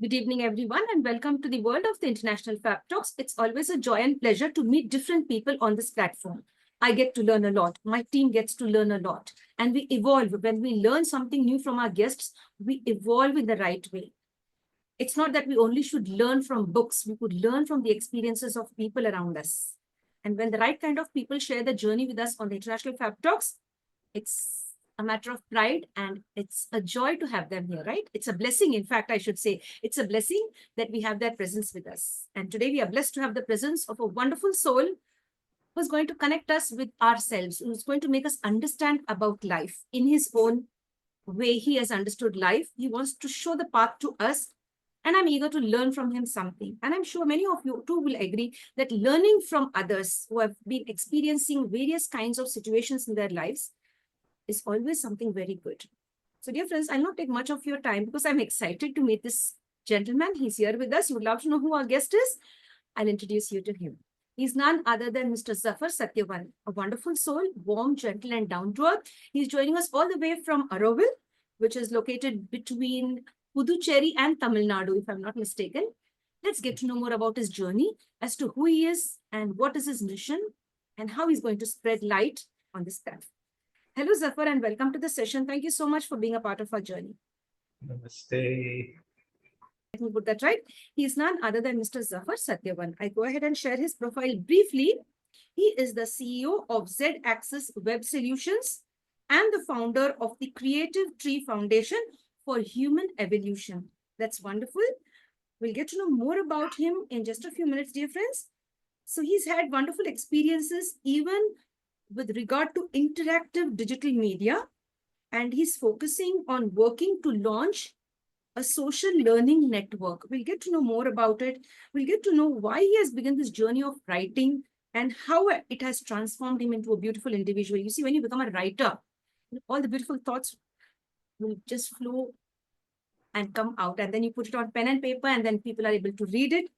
Good evening, everyone, and welcome to the world of the International Fab Talks. It's always a joy and pleasure to meet different people on this platform. I get to learn a lot. My team gets to learn a lot. And we evolve. When we learn something new from our guests, we evolve in the right way. It's not that we only should learn from books. We could learn from the experiences of people around us. And when the right kind of people share the journey with us on the International Fab Talks, it's a matter of pride and it's a joy to have them here, right? It's a blessing. In fact, I should say it's a blessing that we have their presence with us. And today we are blessed to have the presence of a wonderful soul who's going to connect us with ourselves, who's going to make us understand about life in his own way. He has understood life. He wants to show the path to us. And I'm eager to learn from him something. And I'm sure many of you too will agree that learning from others who have been experiencing various kinds of situations in their lives is always something very good. So dear friends, I'll not take much of your time because I'm excited to meet this gentleman. He's here with us. You would love to know who our guest is. I'll introduce you to him. He's none other than Mr. Zafar Satyavan, a wonderful soul, warm, gentle, and down to earth. He's joining us all the way from Auroville, which is located between Puducherry and Tamil Nadu, if I'm not mistaken. Let's get to know more about his journey as to who he is and what is his mission and how he's going to spread light on this path. Hello, Zafar, and welcome to the session. Thank you so much for being a part of our journey. Namaste. Let me put that right. He is none other than Mr. Zafar Satyavan. I go ahead and share his profile briefly. He is the CEO of ZedAxis Web Solutions and the founder of the Creative Tree Foundation for Human Evolution. That's wonderful. We'll get to know more about him in just a few minutes, dear friends. So he's had wonderful experiences even with regard to interactive digital media, and he's focusing on working to launch a social learning network. We'll get to know more about it. We'll get to know why he has begun this journey of writing and how it has transformed him into a beautiful individual. You see, when you become a writer, all the beautiful thoughts will just flow and come out, and then you put it on pen and paper, and then people are able to read it,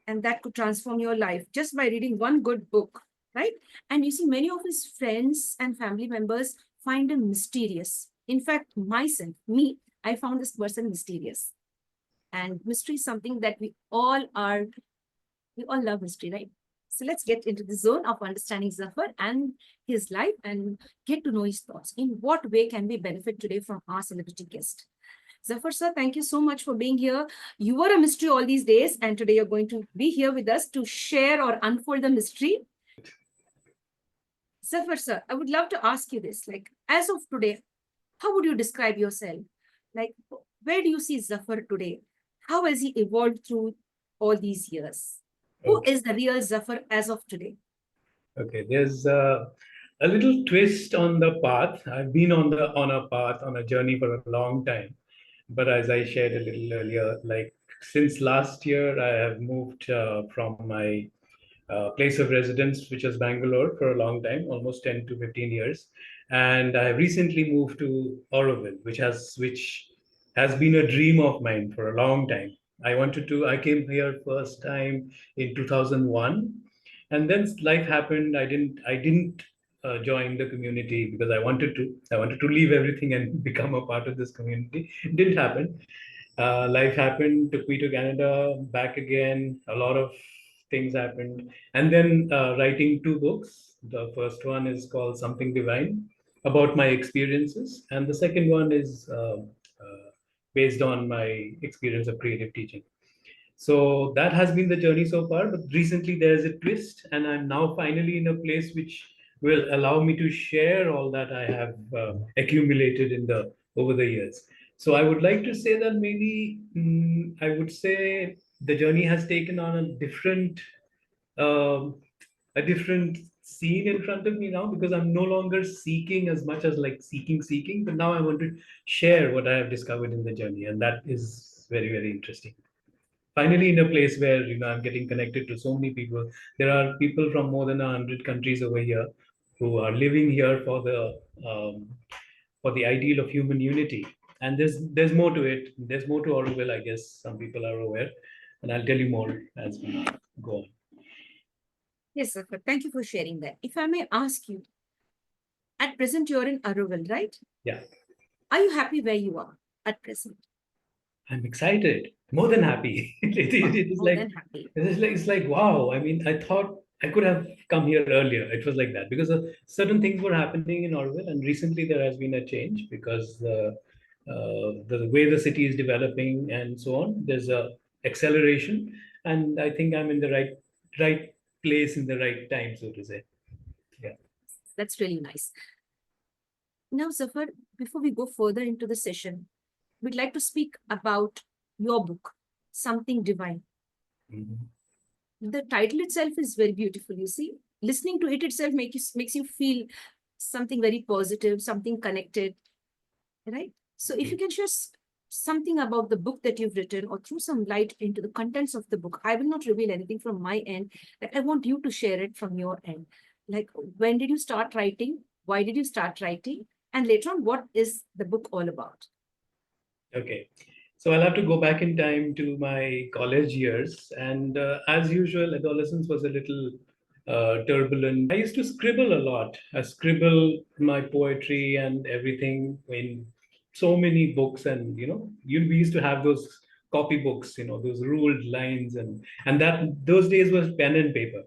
and that could transform your life just by reading one good book, right? And you see, many of his friends and family members find him mysterious. In fact, I found this person mysterious. And mystery is something that we all love mystery, right? So let's get into the zone of understanding Zafar and his life and get to know his thoughts. In what way can we benefit today from our celebrity guest? Zafar sir, thank you so much for being here. You were a mystery all these days, and today you're going to be here with us to share or unfold the mystery. Zafar sir, I would love to ask you this. Like, as of today, how would you describe yourself? Like, where do you see Zafar today? How has he evolved through all these years? Who is the real Zafar as of today? Okay, there's a little twist on the path. I've been on a path, on a journey for a long time. But as I shared a little earlier, like since last year, I have moved from my place of residence, which was Bangalore, for a long time, almost 10 to 15 years. And I have recently moved to Auroville, which has been a dream of mine for a long time. I came here first time in 2001, and then life happened. I didn't join the community because I wanted to leave everything and become a part of this community. It didn't happen. Life happened, took me to Canada, back again. A lot of things happened. And then writing two books. The first one is called Something Divine, about my experiences. And the second one is based on my experience of creative teaching. So that has been the journey so far. But recently there's a twist, and I'm now finally in a place which will allow me to share all that I have accumulated in the over the years. So I would like to say that maybe I would say the journey has taken on um a different scene in front of me now, because I'm no longer seeking as much as like seeking, but now I want to share what I have discovered in the journey, and that is very, very interesting. Finally, in a place where I'm getting connected to so many people. There are people from more than 100 countries over here who are living here um, for the ideal of human unity. And there's more to it. There's more to Orwell, I guess. Some people are aware, and I'll tell you more as we go on. Yes, sir. Thank you for sharing that. If I may ask you, at present you're in Auroville, right? Yeah. Are you happy where you are at present? I'm excited, more than happy. It is More like, than happy. it's like, wow. I mean, I thought I could have come here earlier. It was like that because certain things were happening in Orwell, and recently there has been a change because the way the city is developing and so on. There's a acceleration, and I think I'm in the right place in the right time, so to say. Yeah. That's really nice. Now, Zafar, before we go further into the session, we'd like to speak about your book, Something Divine. Mhm. The title itself is very beautiful. You see, listening to it itself makes you feel something very positive, something connected, right? So, if you can share something about the book that you've written or throw some light into the contents of the book. I will not reveal anything from my end. Like, I want you to share it from your end. Like, when did you start writing? Why did you start writing? And later on, what is the book all about? Okay. So I'll have to go back in time to my college years. And as usual, adolescence was a little turbulent. I used to scribble a lot. I scribble my poetry and everything in so many books. And, we used to have those copy books, those ruled lines. And that those days was pen and paper.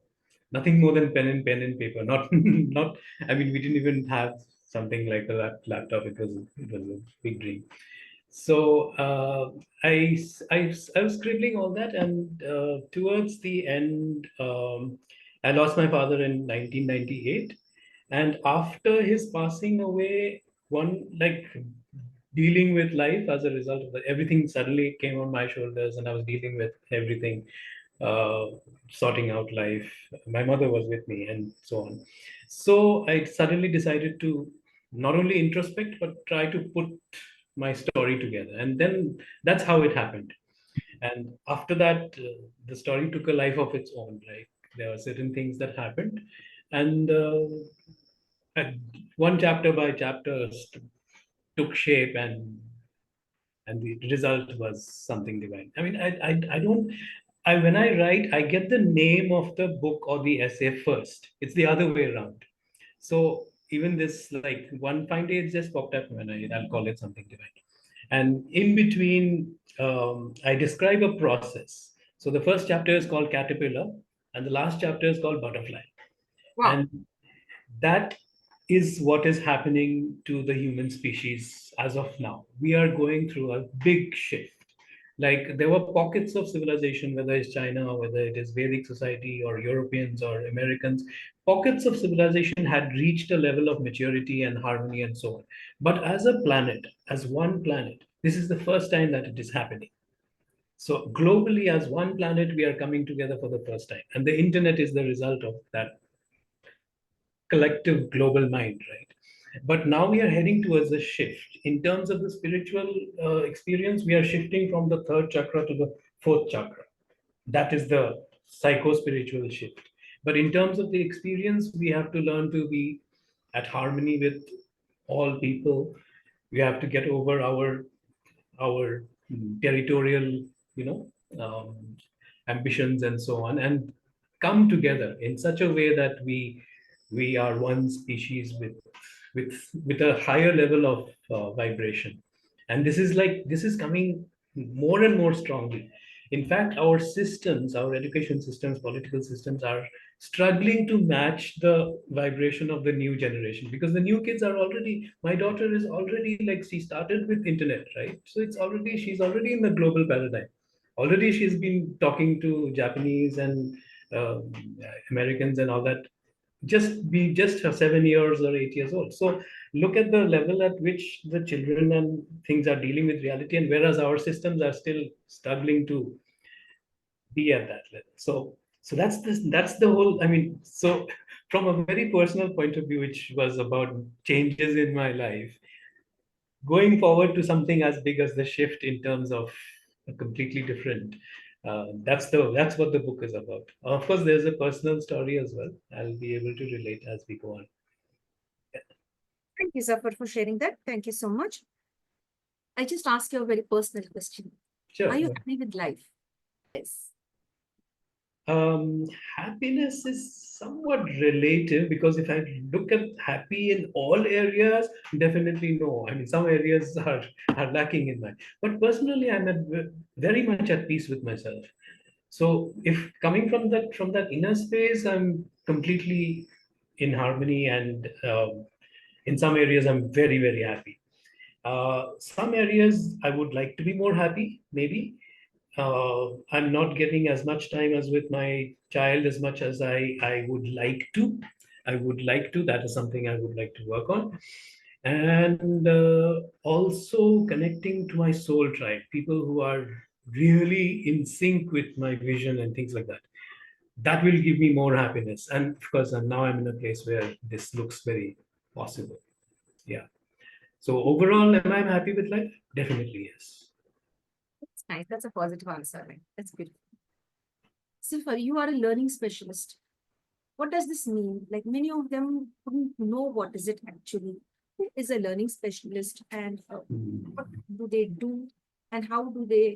Nothing more than pen and paper. Not, not, I mean, we didn't even have something like a laptop. It was a big dream. So I was scribbling all that, and towards the end, I lost my father in 1998, and after his passing away, one like dealing with life as a result of that, everything suddenly came on my shoulders, and I was dealing with everything, uh, sorting out life. My mother was with me, and so on. So I suddenly decided to not only introspect but try to put my story together, and then that's how it happened. And after that, the story took a life of its own. Right, there were certain things that happened, and one chapter by chapter took shape, and the result was something divine. I mean, I don't. When I write, I get the name of the book or the essay first. It's the other way around. So even this, like one fine day, it just popped up when I'll call it something divine. And in between, I describe a process. So the first chapter is called caterpillar, and the last chapter is called butterfly. Wow. And that is what is happening to the human species as of now. We are going through a big shift. Like there were pockets of civilization, whether it's China or whether it is Vedic society or Europeans or Americans, pockets of civilization had reached a level of maturity and harmony and so on. But as a planet, as one planet, this is the first time that it is happening. So globally, as one planet, we are coming together for the first time. And the internet is the result of that collective global mind, right? But now we are heading towards a shift. In terms of the spiritual experience, we are shifting from the third chakra to the fourth chakra. That is the psycho spiritual shift. But in terms of the experience, we have to learn to be at harmony with all people. We have to get over our territorial, you know, ambitions and so on, and come together in such a way that we are one species with a higher level of vibration. And this is coming more and more strongly. In fact, our systems, our education systems, political systems are struggling to match the vibration of the new generation, because the new kids are already, my daughter is already, like, she started with internet, right? So she's already in the global paradigm. Already she's been talking to Japanese and um, Americans and all that, just 7 years or 8 years old. So look at the level at which the children and things are dealing with reality, and whereas our systems are still struggling to be at that level. So that's the whole. I mean, so from a very personal point of view, which was about changes in my life, going forward to something as big as the shift in terms of a completely different. That's what the book is about. Of course, there's a personal story as well. I'll be able to relate as we go on. Thank you, Zafar, for sharing that. Thank you so much. I just ask you a very personal question. Are Sure. you happy with life? Yes. Um, Happiness is somewhat relative because if I look at happy in all areas, definitely no. I mean, some areas are lacking in that. But personally, very much at peace with myself. So if coming from that inner space, I'm completely in harmony, and in some areas, I'm very happy. Some areas I would like to be more happy, maybe. I'm not getting as much time as with my child as much as I would like to. I would like to. That is something I would like to work on. And also connecting to my soul tribe, people who are really in sync with my vision and things like that. That will give me more happiness. And of course, now I'm in a place where this looks very possible. Yeah. So overall, am I happy with life? Definitely yes. That's nice. That's a positive answer. Right? That's good. Zafar, you are a learning specialist. What does this mean? Like many of them wouldn't know what is it actually. Who is a learning specialist, and what Hmm. do they do, and how do they,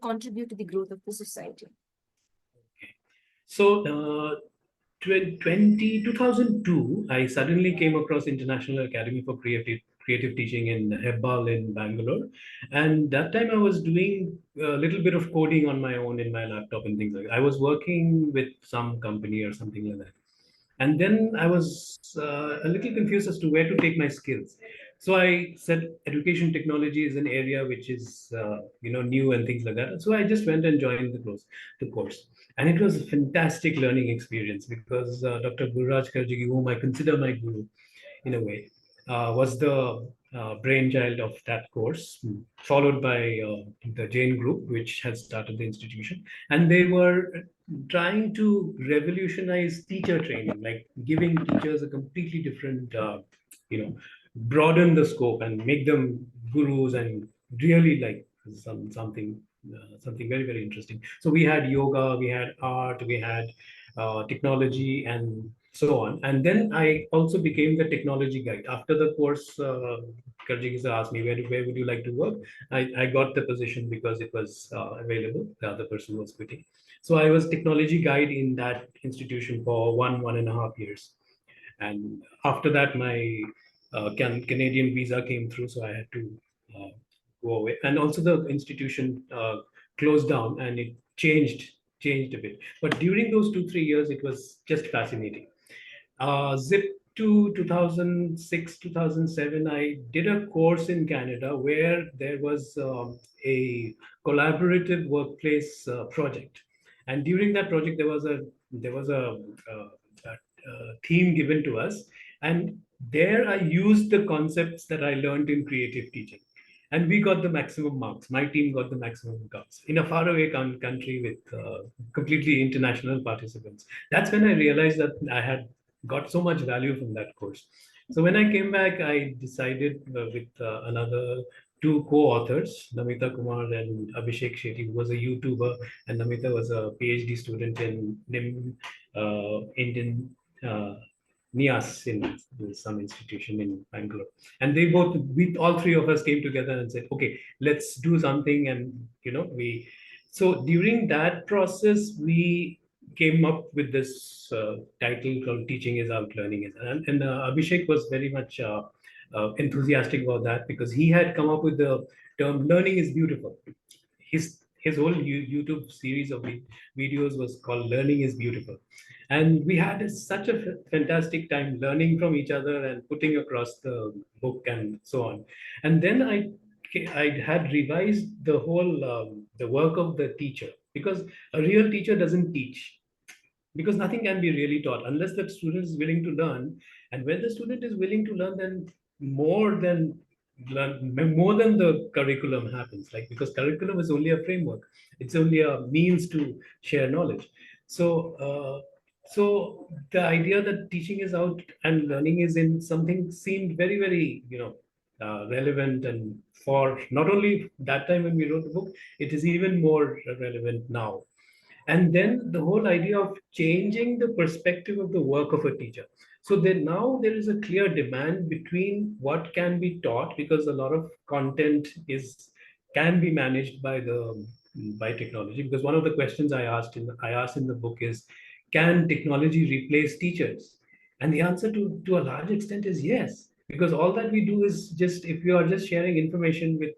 contribute to the growth of the society? So, 2002, I suddenly came across International Academy for Creative Teaching in Hebbal in Bangalore. And that time I was doing a little bit of coding on my own in my laptop and things like that. I was working with some company or something like that. And then I was a little confused as to where to take my skills. So I said education technology is an area which is new and things like that. So I just went and joined the course, and it was a fantastic learning experience because Dr. Gururaj Karjagi, whom I consider my guru, in a way, was the brainchild of that course, followed by the Jain Group, which has started the institution. And they were trying to revolutionize teacher training, like giving teachers a completely different, broaden the scope and make them gurus and really like something very interesting. So we had yoga, we had art, we had technology, and so on. And then I also became the technology guide. After the course, Karjigi sir asked me, where would you like to work? I got the position because it was available. The other person was quitting. So I was technology guide in that institution for 1.5 years. And after that, my Canadian visa came through, so I had to uh, go away. And also the institution closed down and it changed a bit. But during those 2 3 years, it was just fascinating. Zip to 2006, 2007, I did a course in Canada where there was a collaborative workplace project. And during that project, there was a theme given to us. And there I used the concepts that I learned in creative teaching. And we got the maximum marks. My team got the maximum marks in a faraway country with completely international participants. That's when I realized that I had got so much value from that course. So when I came back, I decided with another two co-authors, Namita Kumar and Abhishek Shetty, who was a YouTuber, and Namita was a PhD student in Indian NIAS in some institution in Bangalore. And we all three of us came together and said, okay, let's do something. And, so during that process, we came up with this title called Teaching is Out, Learning is. And Abhishek was very much enthusiastic about that because he had come up with the term learning is beautiful. His whole YouTube series of videos was called Learning is Beautiful. And we had such a fantastic time learning from each other and putting across the book and so on. And then I had revised the whole the work of the teacher, because a real teacher doesn't teach, because nothing can be really taught unless the student is willing to learn. And when the student is willing to learn, then more than more than the curriculum happens, like, because curriculum is only a framework, it's only a means to share knowledge. So uh, so the idea that teaching is out and learning is in something seemed very relevant, and for not only that time when we wrote the book, it is even more relevant now. And then the whole idea of changing the perspective of the work of a teacher. So then now there is a clear demand between what can be taught, because a lot of content is can be managed by the by technology, because one of the questions I asked in the book is, can technology replace teachers? And the answer to a large extent is yes, because all that we do is just, if you are just sharing information with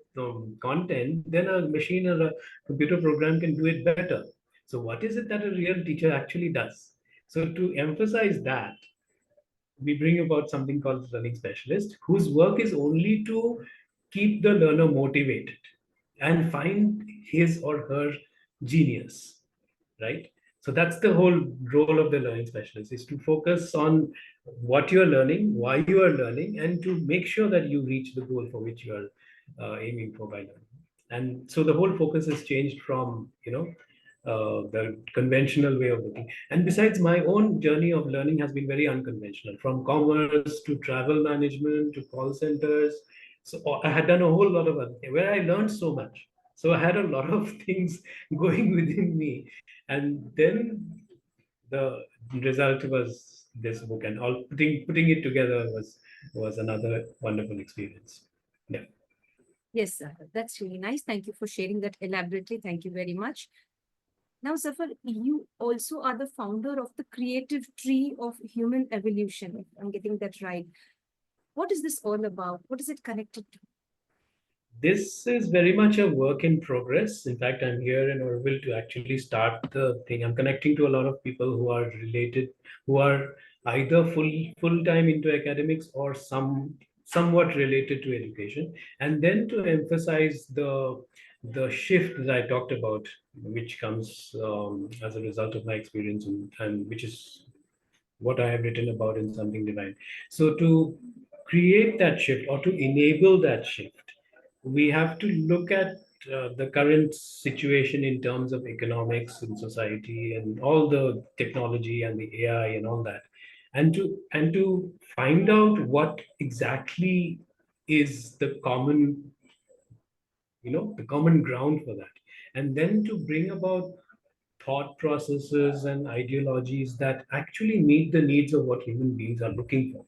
content, then a machine or a computer program can do it better. So what is it that a real teacher actually does? So to emphasize that, we bring about something called learning specialist, whose work is only to keep the learner motivated and find his or her genius, right? So that's the whole role of the learning specialist, is to focus on what you are learning, why you are learning, and to make sure that you reach the goal for which you are aiming for by learning. And so the whole focus has changed from, the conventional way of looking. And besides, my own journey of learning has been very unconventional, from commerce to travel management to call centers. So I had done a whole lot of other things where I learned so much. So I had a lot of things going within me. And then the result was this book, and all putting it together was another wonderful experience. Yeah. Yes, sir. That's really nice. Thank you for sharing that elaborately. Thank you very much. Now, Zafar, you also are the founder of the creative tree of human evolution, if I'm getting that right. What is this all about? What is it connected to? This is very much a work in progress. In fact, I'm here in Orville to actually start the thing. I'm connecting to a lot of people who are related, who are either full time into academics or somewhat related to education, and then to emphasize the shift that I talked about, which comes as a result of my experience, and which is what I have written about in Something Divine. So to create that shift or to enable that shift, we have to look at the current situation in terms of economics and society and all the technology and the AI and all that, and to find out what exactly is the common ground for that, and then to bring about thought processes and ideologies that actually meet the needs of what human beings are looking for.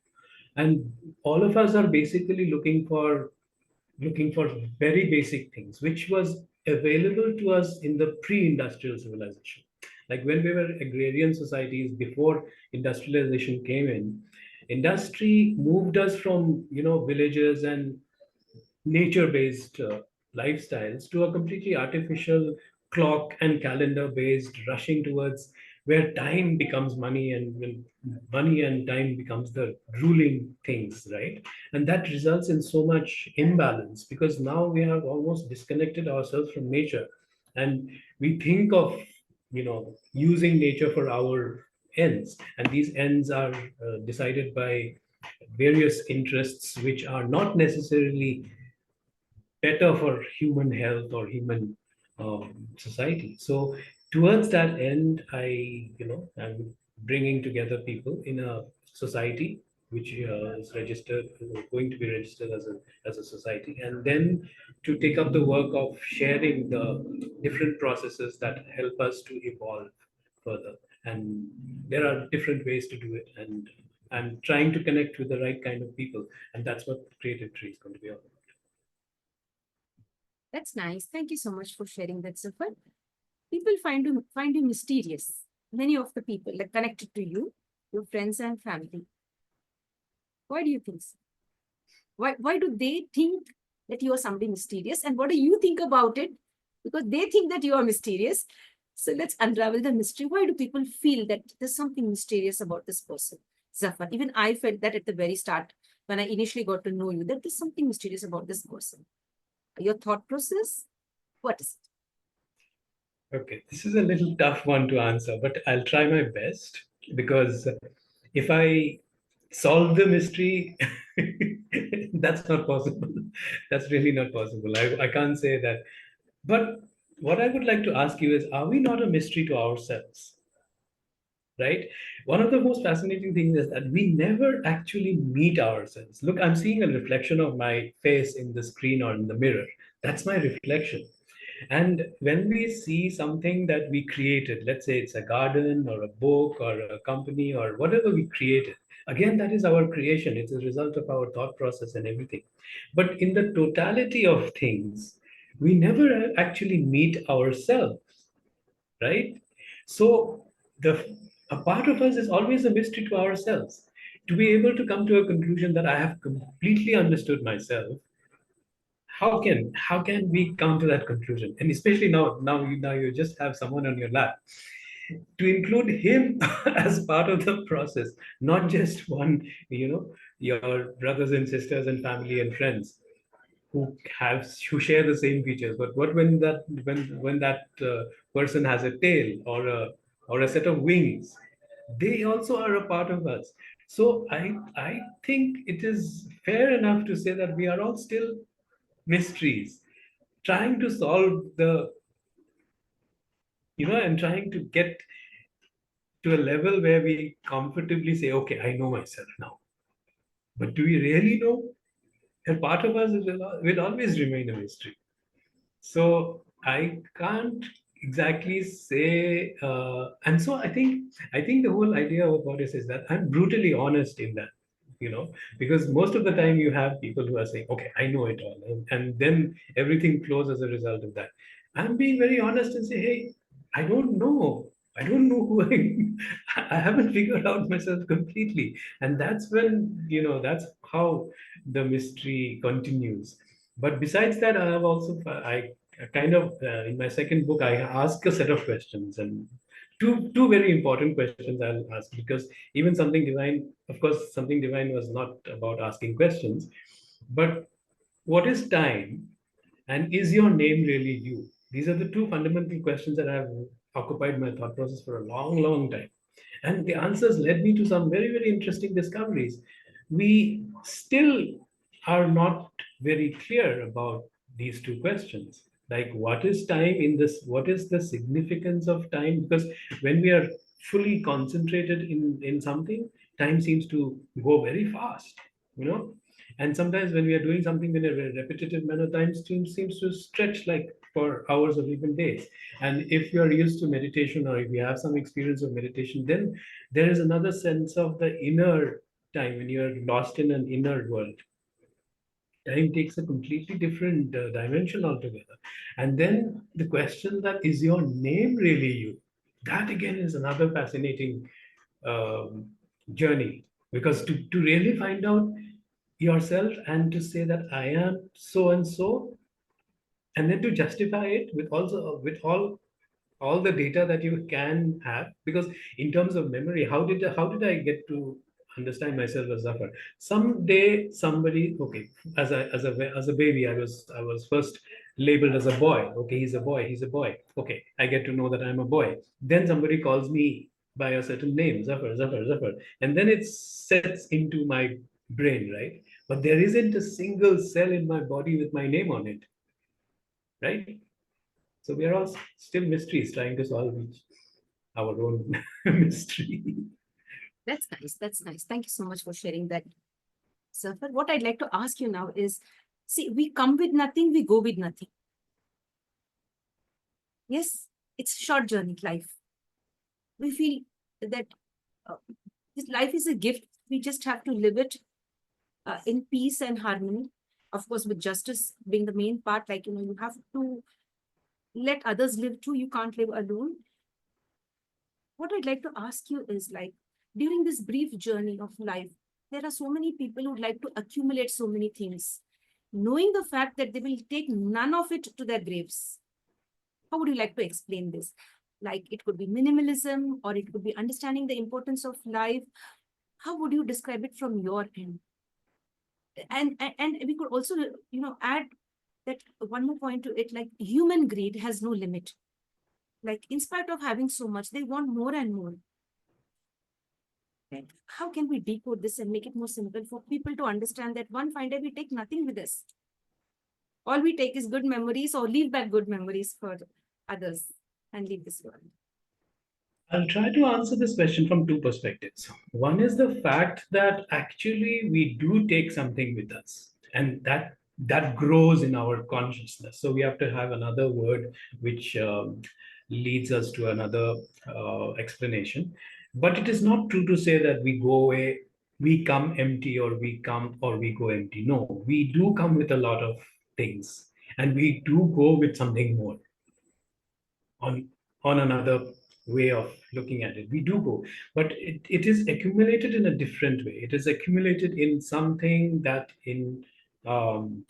And all of us are basically looking for very basic things, which was available to us in the pre-industrial civilization. Like when we were agrarian societies before industrialization came in, industry moved us from villages and nature-based lifestyles to a completely artificial clock and calendar-based rushing towards where time becomes money, and when money and time becomes the ruling things, right? And that results in so much imbalance, because now we have almost disconnected ourselves from nature, and we think of using nature for our ends, and these ends are decided by various interests which are not necessarily better for human health or human society. So towards that end, I'm bringing together people in a society which is registered, going to be registered as a society, and then to take up the work of sharing the different processes that help us to evolve further. And there are different ways to do it, and I'm trying to connect with the right kind of people, and that's what Creative Tree is going to be all about. That's nice. Thank you so much for sharing that, Zafar. People find you mysterious. Many of the people that connected to you, your friends and family. Why do you think so? Why do they think that you are somebody mysterious? And what do you think about it? Because they think that you are mysterious. So let's unravel the mystery. Why do people feel that there's something mysterious about this person? Zafar, even I felt that at the very start when I initially got to know you, that there's something mysterious about this person. Your thought process? What is it? Okay, this is a little tough one to answer, but I'll try my best, because if I solve the mystery, that's not possible. That's really not possible. I can't say that. But what I would like to ask you is, are we not a mystery to ourselves? Right? One of the most fascinating things is that we never actually meet ourselves. Look, I'm seeing a reflection of my face in the screen or in the mirror. That's my reflection. And when we see something that we created, let's say it's a garden or a book or a company or whatever we created, again, that is our creation. It's a result of our thought process and everything. But in the totality of things, we never actually meet ourselves, right? So the a part of us is always a mystery to ourselves. To be able to come to a conclusion that I have completely understood myself, how can we come to that conclusion? And especially now you just have someone on your lap to include him as part of the process, not just one, your brothers and sisters and family and friends who share the same features. But what when that person has a tail or a set of wings, they also are a part of us. So I think it is fair enough to say that we are all still mysteries, trying to solve the, and trying to get to a level where we comfortably say, okay, I know myself now. But do we really know? A part of us will always remain a mystery. So I can't exactly say, and so I think the whole idea about this is that I'm brutally honest in that, because most of the time you have people who are saying, "Okay, I know it all," and then everything flows as a result of that. I'm being very honest and say, "Hey, I don't know. I don't know who I am. I haven't figured out myself completely," and that's when that's how the mystery continues. But besides that, I have also I kind of in my second book I ask a set of questions, and two very important questions I'll ask, because even something divine, of course, something divine was not about asking questions, but what is time, and is your name really you? These are the two fundamental questions that have occupied my thought process for a long, long time. And the answers led me to some very, very interesting discoveries. We still are not very clear about these two questions. Like, what is time in this? What is the significance of time? Because when we are fully concentrated in something, time seems to go very fast, you know. And sometimes when we are doing something in a repetitive manner, time seems to stretch like for hours or even days. And if you are used to meditation, or if you have some experience of meditation, then there is another sense of the inner time when you're lost in an inner world. Time takes a completely different dimension altogether. And then the question, that is your name really you? That again is another fascinating um, journey, because to really find out yourself and to say that I am so and so, and then to justify it with also with all the data that you can have. Because in terms of memory, how did I get to understand myself as Zafar? Someday somebody, okay, as a baby, I was first labeled as a boy. Okay, he's a boy. Okay, I get to know that I'm a boy. Then somebody calls me by a certain name, Zafar, and then it sets into my brain, right? But there isn't a single cell in my body with my name on it, right? So we are all still mysteries trying to solve our own mystery. That's nice. That's nice. Thank you so much for sharing that, Zafar. What I'd like to ask you now is, see, we come with nothing, we go with nothing. Yes, it's a short journey, life. We feel that uh, this life is a gift. We just have to live it in peace and harmony. Of course, with justice being the main part, like, you have to let others live too. You can't live alone. What I'd like to ask you is, like, during this brief journey of life, there are so many people who'd like to accumulate so many things, knowing the fact that they will take none of it to their graves. How would you like to explain this? Like, it could be minimalism, or it could be understanding the importance of life. How would you describe it from your end? And we could also, add that one more point to it, like human greed has no limit. Like, in spite of having so much, they want more and more. Like, how can we decode this and make it more simple for people to understand that one fine day we take nothing with us? All we take is good memories, or leave back good memories for others and leave this world. I'll try to answer this question from two perspectives. One is the fact that actually we do take something with us, and that grows in our consciousness. So we have to have another word which leads us to another explanation. But it is not true to say that we go away, we come empty, or we go empty. No, we do come with a lot of things. and we do go with something more on another way of looking at it. We do go, but it is accumulated in a different way. It is accumulated in something that in um,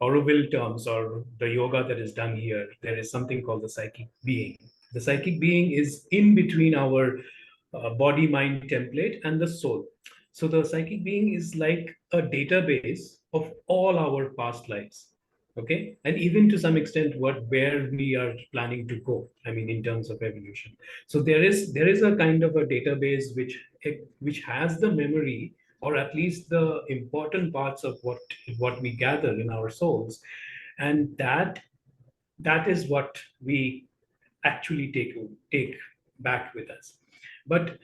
Auroville terms, or the yoga that is done here, there is something called the psychic being. The psychic being is in between our body mind template and the soul. So the psychic being is like a database of all our past lives. Okay, and even to some extent where we are planning to go, I mean, in terms of evolution. So there is a kind of a database which has the memory, or at least the important parts of what we gather in our souls, and that is what we actually take back with us. But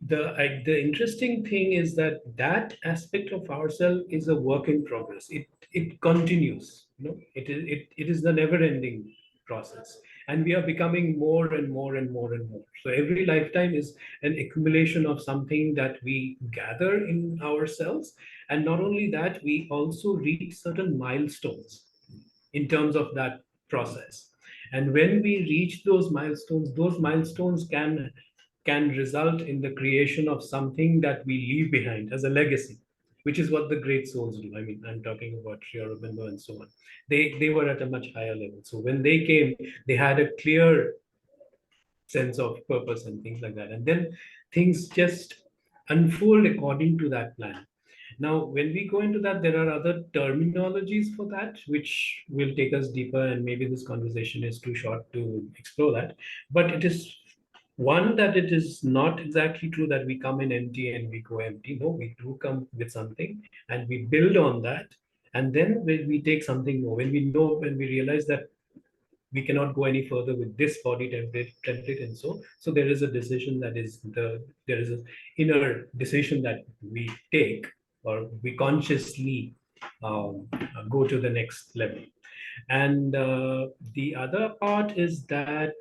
the interesting thing is that that aspect of ourselves is a work in progress. It continues. It is the never ending process, and we are becoming more and more and more and more. So every lifetime is an accumulation of something that we gather in ourselves, and not only that, we also reach certain milestones in terms of that process. And when we reach those milestones can result in the creation of something that we leave behind as a legacy, which is what the great souls do. I mean, I'm talking about Cherrapunjee and so on. They were at a much higher level. So when they came, they had a clear sense of purpose and things like that. And then things just unfold according to that plan. Now, when we go into that, there are other terminologies for that, which will take us deeper, and maybe this conversation is too short to explore that. But it is one, that it is not exactly true that we come in empty and we go empty. No, we do come with something and we build on that. And then when we take something more, when we realize that we cannot go any further with this body template, and so there is a decision that is there is an inner decision that we take, or we consciously go to the next level. And the other part is that,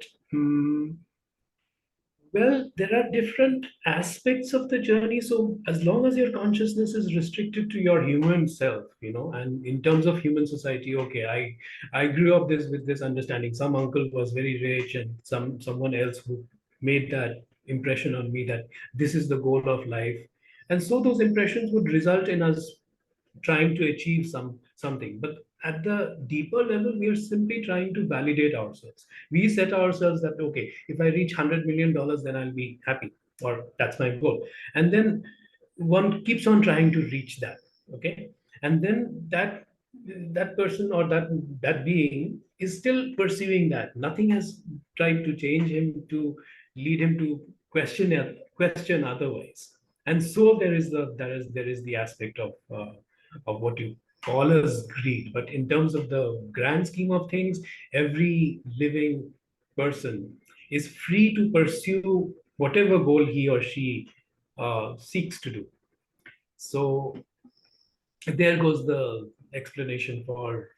well, there are different aspects of the journey. So as long as your consciousness is restricted to your human self, and in terms of human society, okay, I grew up with this understanding. Some uncle was very rich, and someone else who made that impression on me that this is the goal of life. And so those impressions would result in us trying to achieve something. But at the deeper level, we are simply trying to validate ourselves. We set ourselves that, okay, if I reach $100 million, then I'll be happy, or that's my goal. And then one keeps on trying to reach that. Okay, and then that person, or that being, is still pursuing that. Nothing has tried to change him, to lead him to question otherwise. And so there is the aspect of what you call as greed. But in terms of the grand scheme of things, every living person is free to pursue whatever goal he or she seeks to do. So there goes the explanation for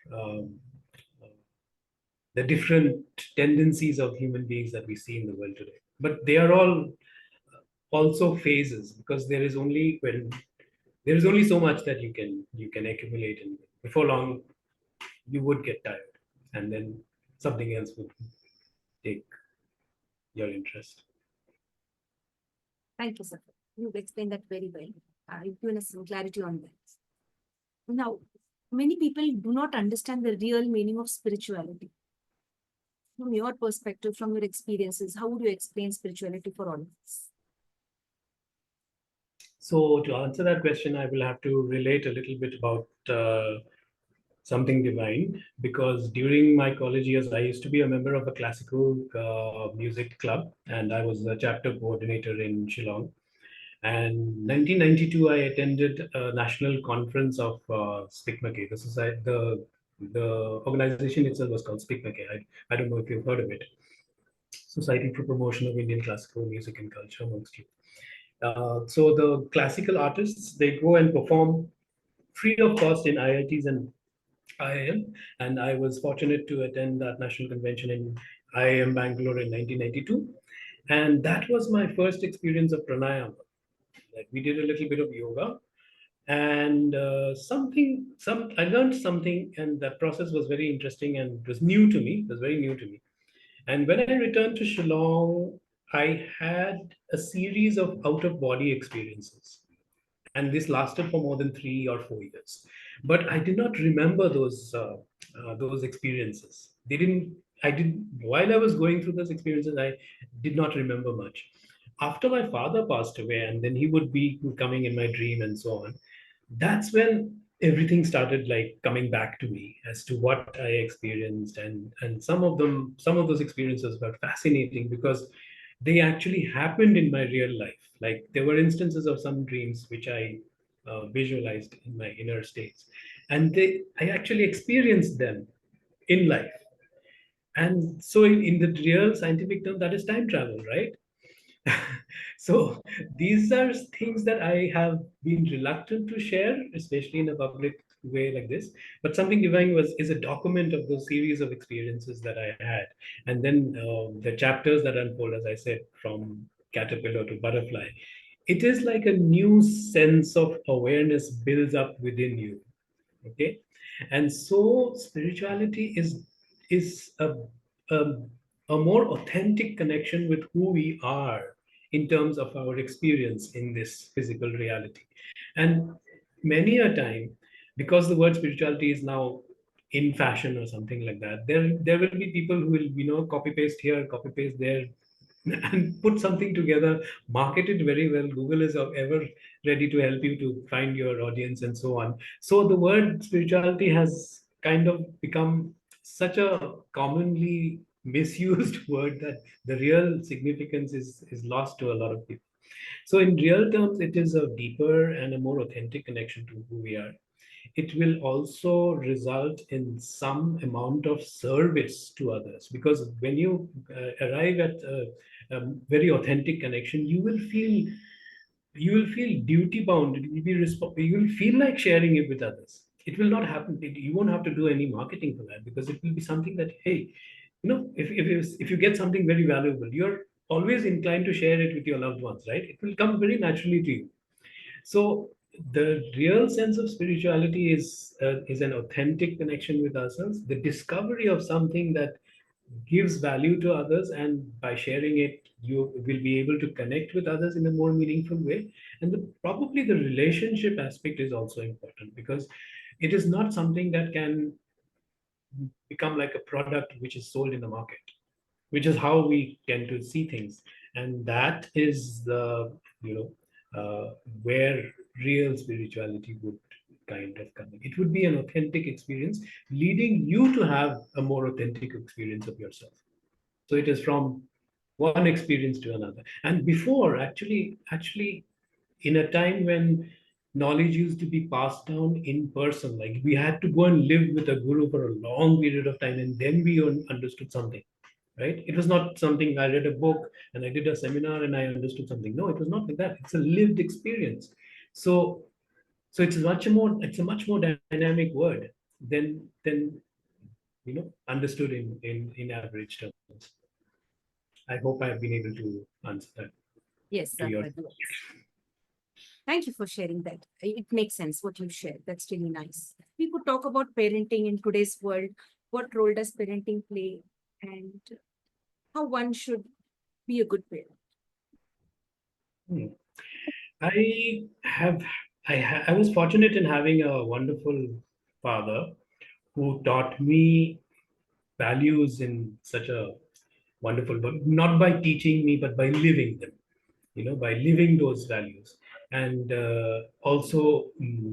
the different tendencies of human beings that we see in the world today. But they are all also phases, because there is only so much that you can accumulate, and before long you would get tired, and then something else would take your interest. Thank you, sir. You've explained that very well. You've given us some clarity on that. Now, many people do not understand the real meaning of spirituality. From your perspective, from your experiences, how would you explain spirituality for all of us? So to answer that question, I will have to relate a little bit about something divine, because during my college years, I used to be a member of a classical music club, and I was a chapter coordinator in Shillong. And 1992, I attended a national conference of SPICMACAY. The society, the organization itself was called SPICMACAY. I don't know if you've heard of it. Society for Promotion of Indian Classical Music and Culture, amongst you. So the classical artists, they go and perform free of cost in IITs and IIM. And I was fortunate to attend that national convention in IIM Bangalore in 1992. And that was my first experience of pranayama. Like, we did a little bit of yoga, And I learned something, and that process was very interesting and it was new to me. It was very new to me. And when I returned to Shillong, I had a series of out of body experiences, and this lasted for more than 3 or 4 years. But I did not remember those experiences. They didn't. I did While I was going through those experiences, I did not remember much. After my father passed away, and then he would be coming in my dream and so on, that's when everything started like coming back to me as to what I experienced. And some of those experiences were fascinating because they actually happened in my real life. Like there were instances of some dreams which I visualized in my inner states, and I actually experienced them in life. And so in the real scientific term, that is time travel, right? So these are things that I have been reluctant to share, especially in a public way like this. But something divine was is a document of those series of experiences that I had, and then the chapters that unfold, as I said, from caterpillar to butterfly. It is like a new sense of awareness builds up within you. Okay, and so spirituality is a, a more authentic connection with who we are in terms of our experience in this physical reality. And many a time, because the word spirituality is now in fashion or something like that, there will be people who will, copy paste here, copy paste there, and put something together, market it very well. Google is ever ready to help you to find your audience and so on. So the word spirituality has kind of become such a commonly misused word that the real significance is lost to a lot of people. So in real terms, it is a deeper and a more authentic connection to who we are. It will also result in some amount of service to others, because when you arrive at a very authentic connection, you will feel duty bound. You will feel like sharing it with others. It will not happen. You won't have to do any marketing for that, because it will be something that, hey, if you get something very valuable, you're always inclined to share it with your loved ones, right? It will come very naturally to you. So the real sense of spirituality is an authentic connection with ourselves, the discovery of something that gives value to others, and by sharing it, you will be able to connect with others in a more meaningful way. And probably the relationship aspect is also important, because it is not something that can become like a product which is sold in the market, which is how we tend to see things. And that is the, you know where real spirituality would kind of come in. It would be an authentic experience, leading you to have a more authentic experience of yourself. So it is from one experience to another. And before, actually in a time when knowledge used to be passed down in person, like we had to go and live with a guru for a long period of time, and then we understood something, right? It was not something I read a book and I did a seminar and I understood something. No, it was not like that. It's a lived experience. So so it's a much more dynamic word than understood in average terms. I hope I've been able to answer that Yes, to your. Zafar, yes. Thank you for sharing that. It makes sense what you shared. That's really nice. We could talk about parenting in today's world. What role does parenting play, and how one should be a good parent? Hmm. I have I was fortunate in having a wonderful father who taught me values in such a wonderful, but not by teaching me, but by living them. By living those values, and also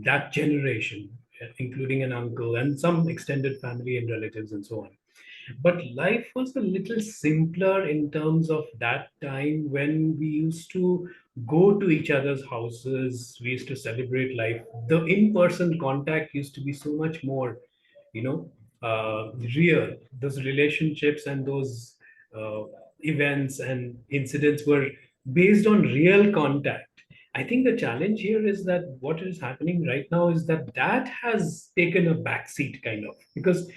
that generation, including an uncle and some extended family and relatives and so on. But life was a little simpler in terms of that time, when we used to go to each other's houses, we used to celebrate life. The in-person contact used to be so much more, you know, real. Those relationships and those uh, events and incidents were based on real contact. I think the challenge here is that what is happening right now is that has taken a backseat, kind of, because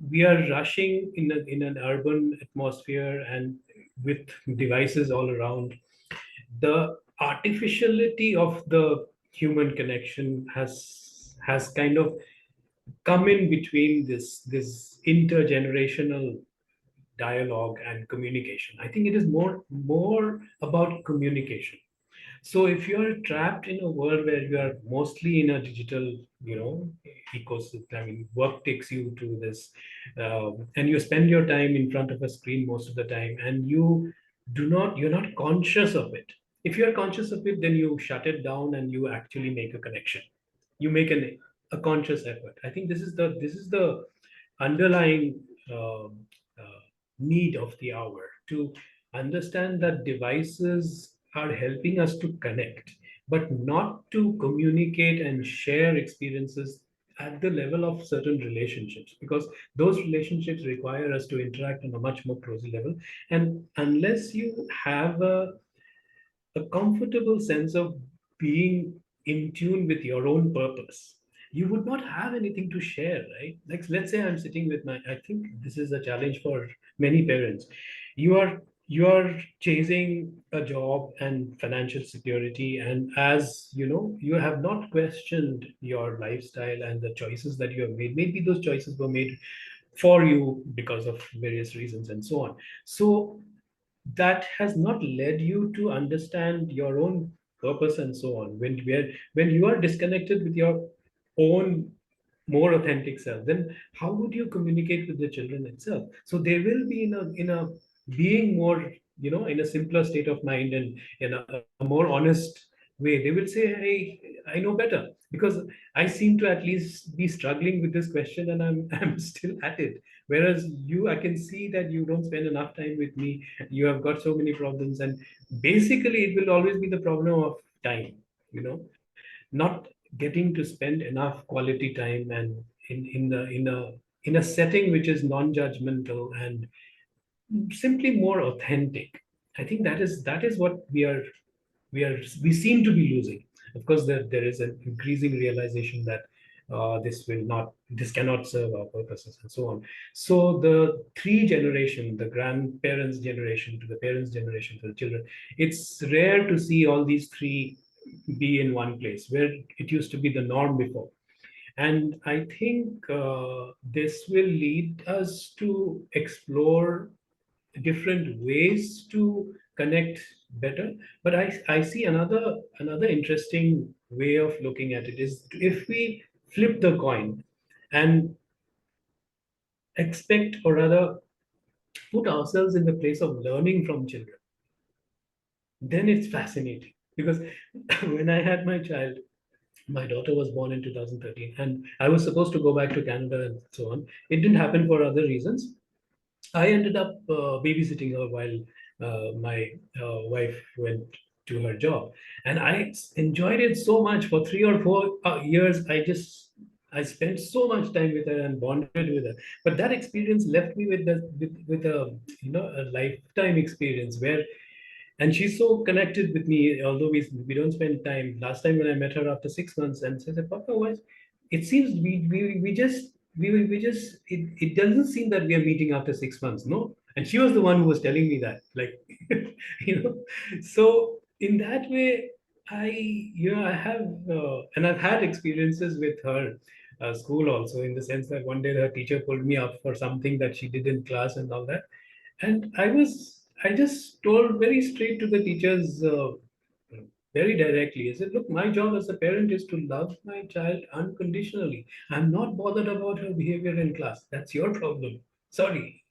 we are rushing in an urban atmosphere, and with devices all around. The artificiality of the human connection has kind of come in between this intergenerational dialogue and communication. I think it is more about communication. So if you're trapped in a world where you are mostly in a digital, ecosystem, I mean, work takes you to this, and you spend your time in front of a screen most of the time, and you're not conscious of it. If you're conscious of it, then you shut it down and you actually make a connection. You make a conscious effort. I think this is the underlying need of the hour, to understand that devices are helping us to connect, but not to communicate and share experiences at the level of certain relationships, because those relationships require us to interact on a much more closer level. And unless you have a comfortable sense of being in tune with your own purpose, you would not have anything to share, right? Like, let's say I'm sitting with my, I think this is a challenge for many parents. You are chasing a job and financial security, and as you know, you have not questioned your lifestyle and the choices that you have made. Maybe those choices were made for you because of various reasons and so on. So that has not led you to understand your own purpose and so on. When you are disconnected with your own more authentic self, then how would you communicate with the children itself? So they will be in a being more, in a simpler state of mind, and in a more honest way. They will say, I know better, because I seem to at least be struggling with this question, and I'm still at it. Whereas you, I can see that you don't spend enough time with me. You have got so many problems, and basically it will always be the problem of time, not getting to spend enough quality time, and in a setting which is non-judgmental and simply more authentic. I think that is what we seem to be losing. Of course, there is an increasing realization that this cannot serve our purposes and so on. So the three generation, the grandparents generation to the parents generation to the children, it's rare to see all these three be in one place, where it used to be the norm before. And I think this will lead us to explore different ways to connect better. But I see another interesting way of looking at it is, if we flip the coin and expect, or rather put ourselves in the place of learning from children, then it's fascinating. Because when I had my child, my daughter was born in 2013, and I was supposed to go back to Canada and so on. It didn't happen for other reasons. I ended up babysitting her while my wife went to her job, and I enjoyed it so much. For 3 or 4 years, I spent so much time with her and bonded with her. But that experience left me with a a lifetime experience, where, and she's so connected with me, although we don't spend time. Last time when I met her after 6 months, and she said, Papa, why? It seems we just it doesn't seem that we are meeting after 6 months, no? And she was the one who was telling me that, like, you know. So in that way, I have, and I've had experiences with her school also, in the sense that one day her teacher pulled me up for something that she did in class and all that. And I just told very straight to the teachers, very directly. I said, look, my job as a parent is to love my child unconditionally. I'm not bothered about her behavior in class. That's your problem. Sorry.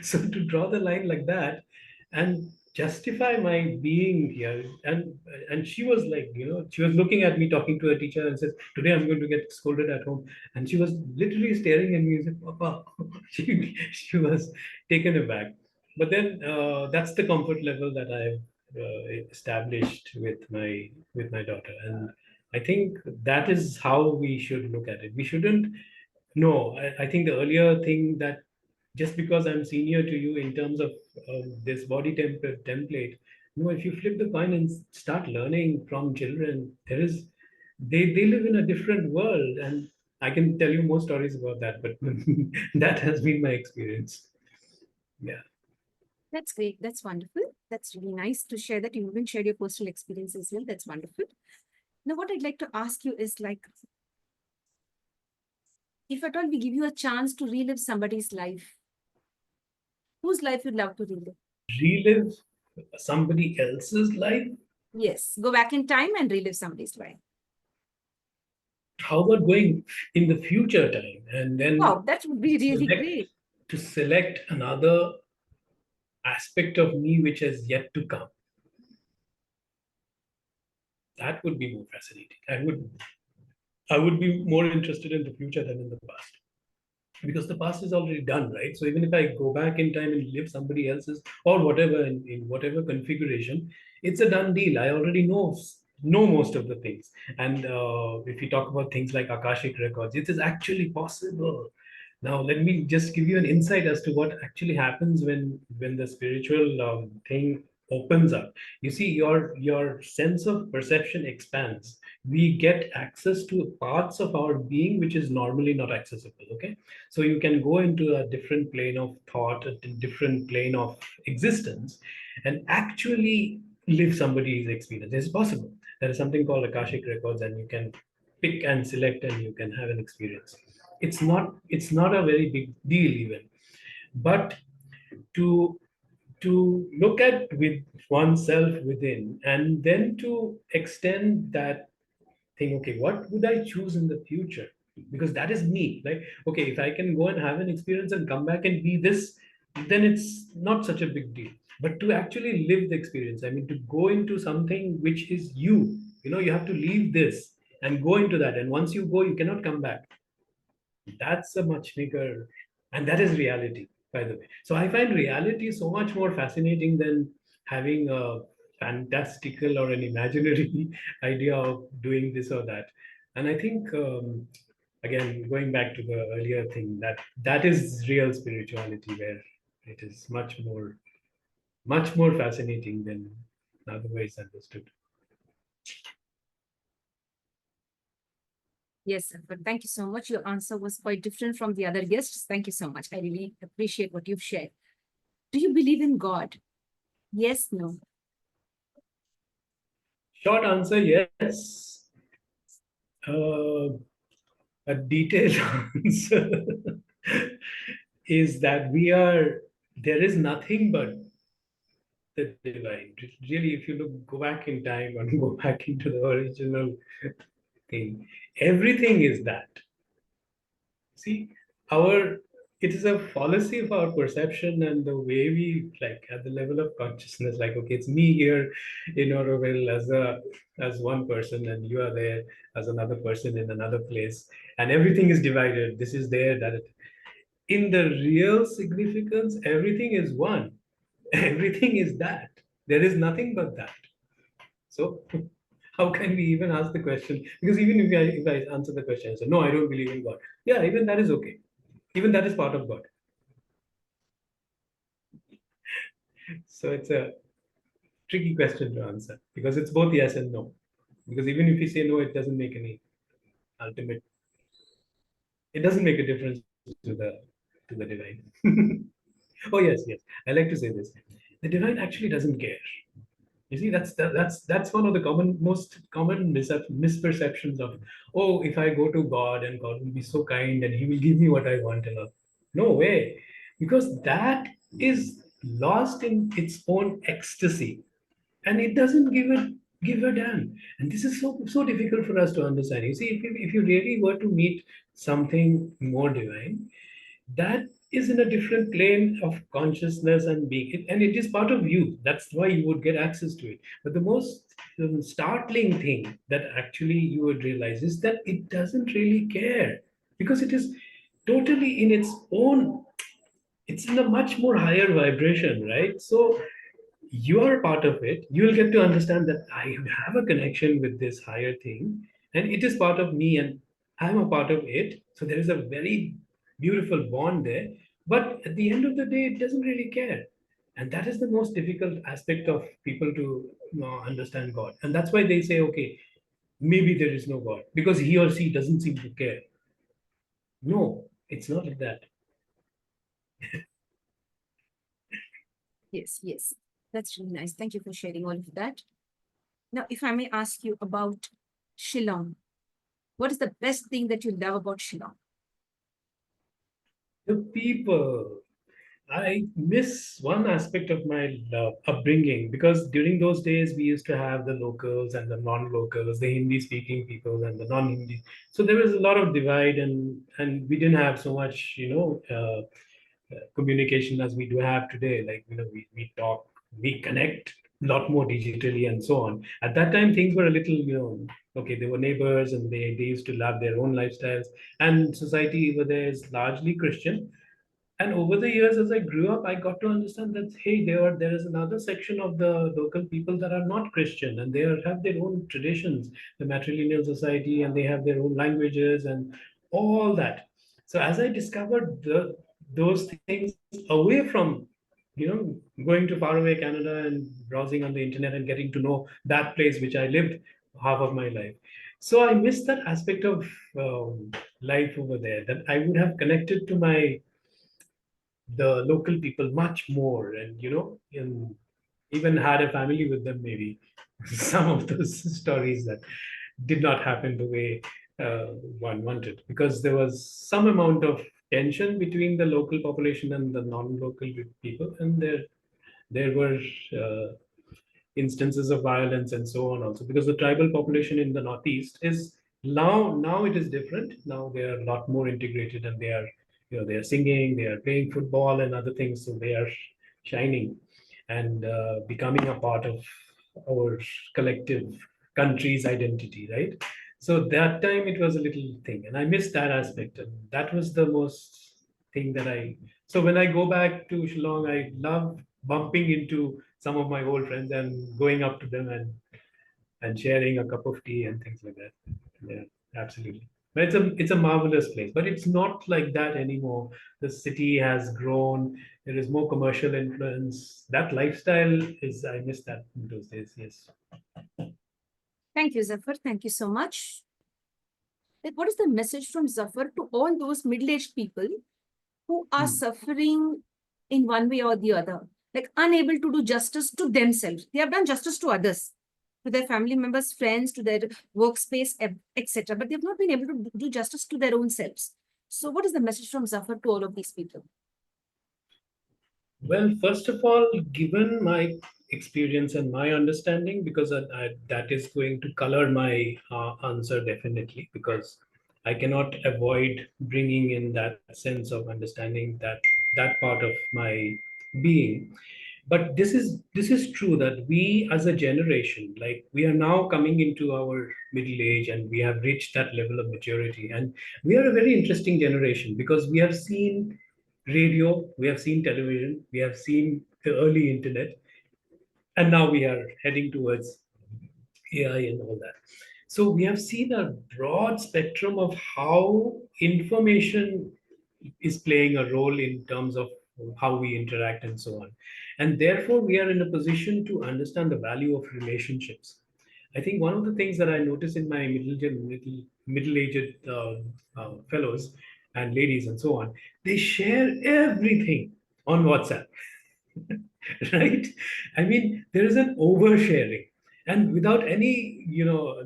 So to draw the line like that and justify my being here, and she was like, she was looking at me talking to a teacher and says, today I'm going to get scolded at home. And she was literally staring at me and said, Papa. She was taken aback. But then that's the comfort level that I've established with my daughter. And I think that is how we should look at it. We shouldn't, no, I think the earlier thing, that just because I'm senior to you in terms of this body template, no, if you flip the coin and start learning from children, they live in a different world. And I can tell you more stories about that, but that has been my experience. Yeah. That's great. That's wonderful. That's really nice to share that you even shared your personal experience as well. That's wonderful. Now, what I'd like to ask you is like, if at all we give you a chance to relive somebody's life, whose life you'd love to relive? Relive somebody else's life? Yes, go back in time and relive somebody's life. How about going in the future time and then Wow, that would be really select great. to select another aspect of me which has yet to come? That would be more fascinating. I would be more interested in the future than in the past. Because the past is already done, right? So even if I go back in time and live somebody else's or whatever in whatever configuration, it's a done deal. I already know most of the things. And if you talk about things like Akashic records, it is actually possible. Now, let me just give you an insight as to what actually happens when the spiritual thing opens up. You see, your sense of perception expands. We get access to parts of our being which is normally not accessible. Okay, so you can go into a different plane of thought, a different plane of existence, and actually live somebody's experience. It's possible. There is something called Akashic records, and you can pick and select, and you can have an experience. It's not a very big deal even, but to look at with oneself within, and then to extend that thing. Okay, what would I choose in the future? Because that is me. Like, okay, if I can go and have an experience and come back and be this, then it's not such a big deal. But to actually live the experience, I mean, to go into something which is you, you have to leave this and go into that. And once you go, you cannot come back. That's a much bigger, and that is reality, by the way. So I find reality so much more fascinating than having a fantastical or an imaginary idea of doing this or that. And I think, again, going back to the earlier thing, that is real spirituality, where it is much more fascinating than otherwise understood. Yes, but thank you so much. Your answer was quite different from the other guests. Thank you so much. I really appreciate what you've shared. Do you believe in God? Yes, no. Short answer, yes. Uh, a detailed answer is that there is nothing but the divine. Really, if you go back in time and go back into the original thing, everything is that. See, our it is a fallacy of our perception and the way we like at the level of consciousness. Like, okay, it's me here in Oroville as one person, and you are there as another person in another place, and everything is divided. This is there, that. In the real significance, everything is one. Everything is that. There is nothing but that. So, how can we even ask the question? Because even if I answer the question and say, no, I don't believe in God. Yeah, even that is okay. Even that is part of God. So it's a tricky question to answer because it's both yes and no. Because even if you say no, it doesn't make any ultimate. It doesn't make a difference to the divine. Oh yes, yes. I like to say this. The divine actually doesn't care. You see, that's one of the most common misperceptions of, oh, if I go to God and God will be so kind and He will give me what I want and all. No way, because that is lost in its own ecstasy, and it doesn't give a damn. And this is so difficult for us to understand. You see, if you really were to meet something more divine, that is in a different plane of consciousness and being, and it is part of you. That's why you would get access to it. But the most startling thing that actually you would realize is that it doesn't really care, because it is totally in its own. It's in a much more higher vibration, right? So you are a part of it. You will get to understand that I have a connection with this higher thing, and it is part of me, and I'm a part of it. So there is a very beautiful bond there. But at the end of the day, it doesn't really care. And that is the most difficult aspect of people to understand God. And that's why they say, okay, maybe there is no God because he or she doesn't seem to care. No, it's not like that. Yes, yes. That's really nice. Thank you for sharing all of that. Now, if I may ask you about Shillong. What is the best thing that you love about Shillong? The people. I miss one aspect of my upbringing because during those days we used to have the locals and the non-locals, the Hindi-speaking people and the non-Hindi. So there was a lot of divide, and we didn't have so much, communication as we do have today. Like we talk, we connect a lot more digitally and so on. At that time, things were a little, okay. They were neighbors and they used to have their own lifestyles, and society over there is largely Christian. And over the years, as I grew up, I got to understand that hey, there is another section of the local people that are not Christian, and have their own traditions, the matrilineal society, and they have their own languages and all that. So as I discovered those things away from, going to faraway Canada and browsing on the internet and getting to know that place which I lived half of my life. So I missed that aspect of life over there that I would have connected to the local people much more, and and even had a family with them maybe. Some of those stories that did not happen the way one wanted, because there was some amount of tension between the local population and the non-local people, and there were uh, instances of violence and so on also, because the tribal population in the northeast is now it is different. Now they are a lot more integrated, and they are singing, they are playing football and other things, so they are shining and becoming a part of our collective country's identity, right? So that time it was a little thing, and I missed that aspect, and that was the most thing that I. So when I go back to Shillong, I love bumping into some of my old friends and going up to them and sharing a cup of tea and things like that. Yeah, absolutely. But it's a marvelous place, but it's not like that anymore. The city has grown. There is more commercial influence. That lifestyle is, I miss that in those days. Yes. Thank you, Zafar. Thank you so much. What is the message from Zafar to all those middle-aged people who are Hmm. suffering in one way or the other, like unable to do justice to themselves? They have done justice to others, to their family members, friends, to their workspace, etc. But they've not been able to do justice to their own selves. So, what is the message from Zafar to all of these people? Well, first of all, given my experience and my understanding, because that is going to color my answer definitely, because I cannot avoid bringing in that sense of understanding that part of my being. But this is true that we as a generation, like we are now coming into our middle age and we have reached that level of maturity, and we are a very interesting generation because we have seen radio, we have seen television, we have seen the early internet, and now we are heading towards AI and all that. So we have seen a broad spectrum of how information is playing a role in terms of how we interact and so on. And therefore, we are in a position to understand the value of relationships. I think one of the things that I notice in my middle-aged fellows and ladies and so on, they share everything on WhatsApp. Right? I mean, there is an oversharing, and without any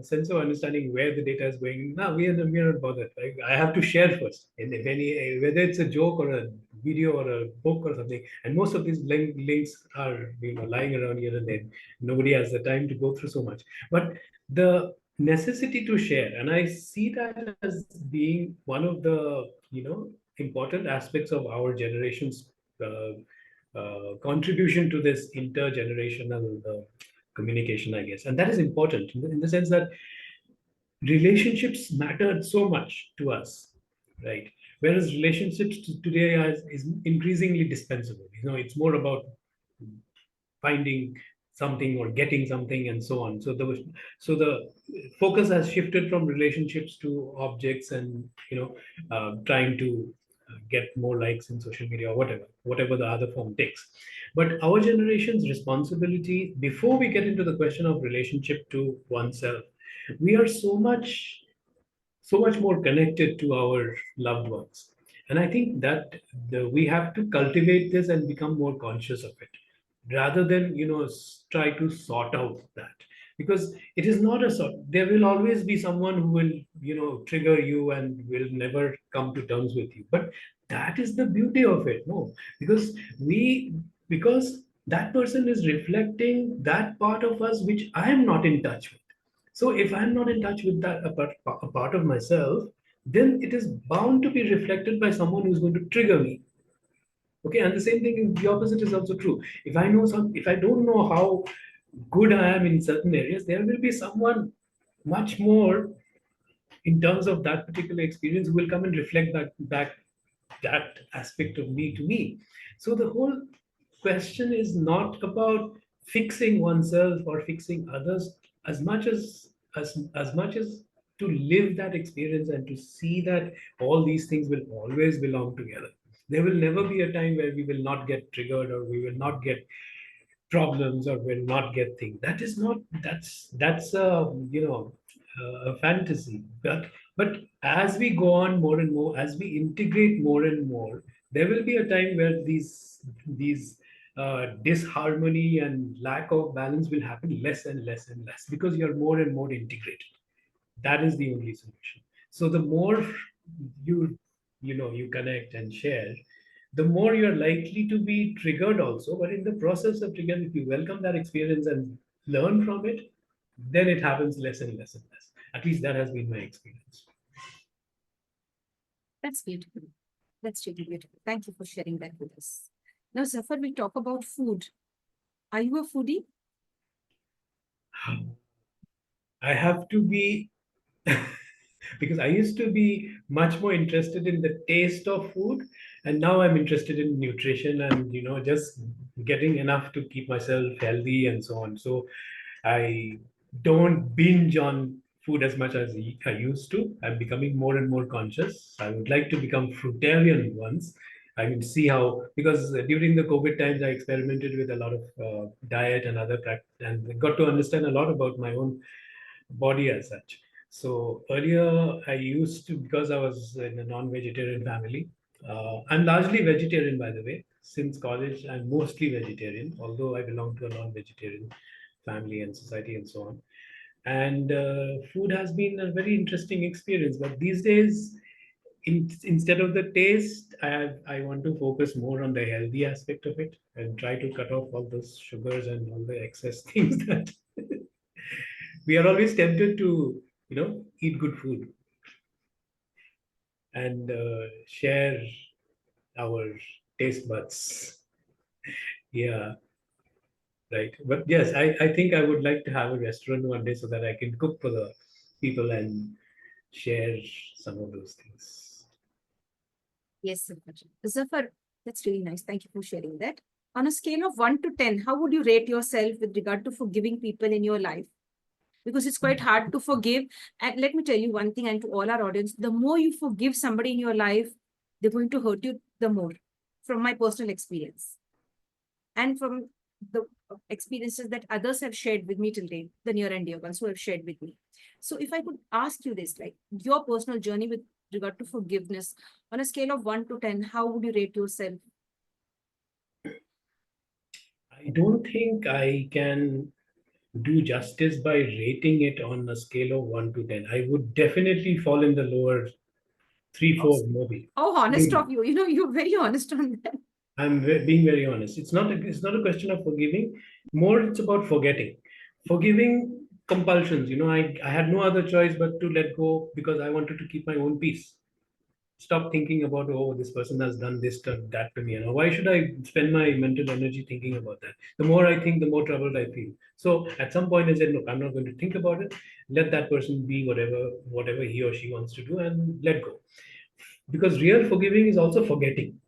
sense of understanding where the data is going. Now we are not bothered. Like, I have to share first, and if any, whether it's a joke or a video or a book or something, and most of these links are lying around here and there. Nobody has the time to go through so much, but the necessity to share, and I see that as being one of the important aspects of our generation's uh, contribution to this intergenerational communication, I guess. And that is important in the sense that relationships mattered so much to us, right? Whereas relationships today is increasingly dispensable. It's more about finding something or getting something and so on. So the focus has shifted from relationships to objects, and trying to get more likes in social media or whatever the other form takes. But our generation's responsibility, before we get into the question of relationship to oneself, we are so much more connected to our loved ones. And I think that we have to cultivate this and become more conscious of it rather than try to sort out that, because it is not a sort. There will always be someone who will, trigger you and will never come to terms with you. But that is the beauty of it. No, because because that person is reflecting that part of us which I am not in touch with. So if I'm not in touch with that a part of myself, then it is bound to be reflected by someone who's going to trigger me. Okay, and the same thing, the opposite is also true. If I don't know how good I am in certain areas, there will be someone much more in terms of that particular experience who will come and reflect that aspect of me to me. So the whole question is not about fixing oneself or fixing others, as much as much as to live that experience and to see that all these things will always belong together. There will never be a time where we will not get triggered or we will not get problems or will not get things. That is not that's a fantasy. But as we go on more and more, as we integrate more and more, there will be a time where these disharmony and lack of balance will happen less and less and less because you're more and more integrated. That is the only solution. So the more you you connect and share, the more you're likely to be triggered also. But in the process of trigger, if you welcome that experience and learn from it, then it happens less and less and less. At least that has been my experience. That's beautiful. That's really beautiful. Thank you for sharing that with us. Now, Zafar, we talk about food. Are you a foodie? I have to be because I used to be much more interested in the taste of food, and now I'm interested in nutrition and just getting enough to keep myself healthy and so on. So I don't binge on food as much as I used to. I'm becoming more and more conscious. I would like to become fruitarian once. I mean, see how, because during the COVID times, I experimented with a lot of diet and other practice and got to understand a lot about my own body as such. So earlier, I used to, because I was in a non-vegetarian family. I'm largely vegetarian, by the way. Since college, I'm mostly vegetarian, although I belong to a non-vegetarian family and society and so on. And food has been a very interesting experience. But these days, instead of the taste, I want to focus more on the healthy aspect of it and try to cut off all those sugars and all the excess things that we are always tempted to, eat good food and share our taste buds. Yeah, right. But yes, I think I would like to have a restaurant one day so that I can cook for the people and share some of those things. Yes, Zafar. Zafar, that's really nice. Thank you for sharing that. On a scale of 1 to 10, how would you rate yourself with regard to forgiving people in your life? Because it's quite hard to forgive. And let me tell you one thing, and to all our audience, the more you forgive somebody in your life, they're going to hurt you the more, from my personal experience. And from the experiences that others have shared with me till date, the near and dear ones who have shared with me. So if I could ask you this, like your personal journey with regard to forgiveness, on a scale of 1 to 10, how would you rate yourself? I don't think I can do justice by rating it on a scale of 1 to 10. I would definitely fall in the lower 3, 4, maybe. Oh, honest Maybe. of you. You're very honest on that. Being very honest. It's not a question of forgiving. More, it's about forgetting. Forgiving compulsions. I had no other choice but to let go because I wanted to keep my own peace. Stop thinking about, oh, this person has done this to that to me. Why should I spend my mental energy thinking about that? The more I think, the more troubled I feel. So at some point I said, look, I'm not going to think about it. Let that person be whatever he or she wants to do and let go. Because real forgiving is also forgetting.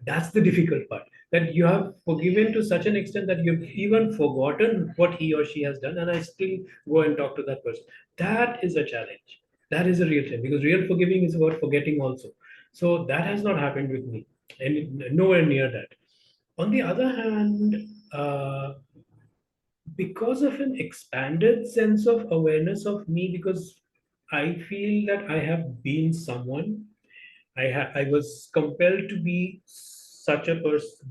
That's the difficult part. That you have forgiven to such an extent that you've even forgotten what he or she has done, and I still go and talk to that person. That is a challenge. That is a real challenge because real forgiving is about forgetting also. So that has not happened with me, and nowhere near that. On the other hand, because of an expanded sense of awareness of me, because I feel that I have been someone I was compelled to be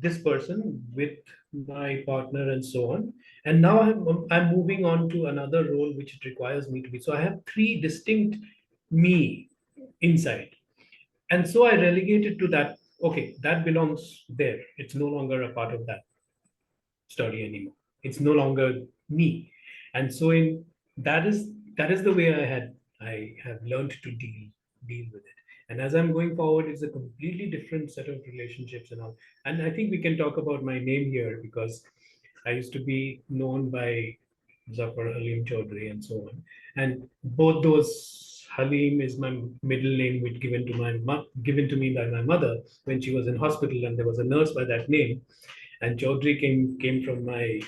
this person with my partner and so on. And now I'm moving on to another role which it requires me to be. So I have three distinct me inside. And so I relegated to that. Okay, that belongs there. It's no longer a part of that story anymore. It's no longer me. And so in that is the way I have learned to deal with it. And as I'm going forward, it's a completely different set of relationships and all. And I think we can talk about my name here because I used to be known by Zafar Halim Chowdhury and so on. And both those Halim is my middle name, which given to me by my mother when she was in hospital, and there was a nurse by that name. And Chaudhry came from my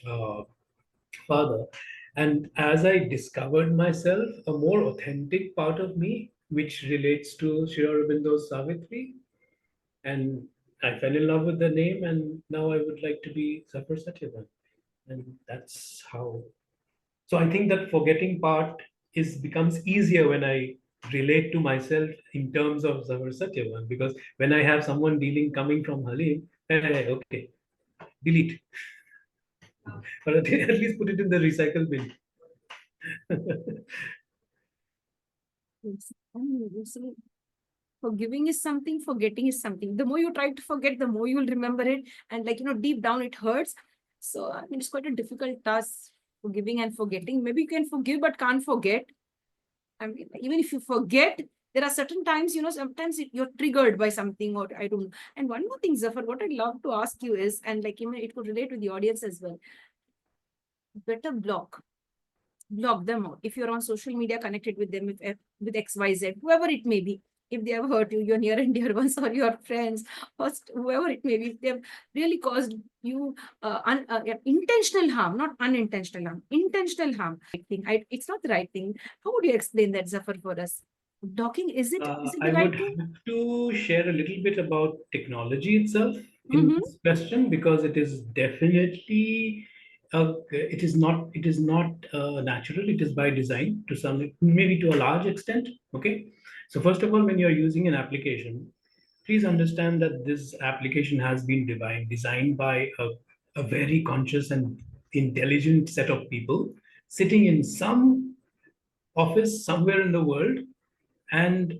uh, father. And as I discovered myself, a more authentic part of me, which relates to Sri Aurobindo's Savitri, and I fell in love with the name, and now I would like to be Zafar Satyavan. And that's how. So I think that forgetting part is becomes easier when I relate to myself in terms of Zafar Satyavan, because when I have someone dealing coming from Halim, okay, delete. But at least put it in the recycle bin. Yes. And you see, forgiving is something, forgetting is something. The more you try to forget, the more you will remember it. And like, deep down it hurts. So I mean, it's quite a difficult task, forgiving and forgetting. Maybe you can forgive, but can't forget. I mean, even if you forget, there are certain times, sometimes you're triggered by something, or I don't know. And one more thing, Zafar, what I'd love to ask you is, and like, it could relate with the audience as well. Better block them out. If you're on social media connected with them, with XYZ, whoever it may be, if they have hurt you, your near and dear ones, or your friends, or whoever it may be, if they've really caused you intentional harm, not unintentional harm, intentional harm. It's not the right thing. How would you explain that, Zafar, for us? Blocking, is it I the would right thing? have to share a little bit about technology itself in Mm-hmm. this question, because it is definitely it is not natural. It is by design to some, maybe to a large extent. Okay, so first of all, when you're using an application, please understand that this application has been designed by a very conscious and intelligent set of people sitting in some office somewhere in the world and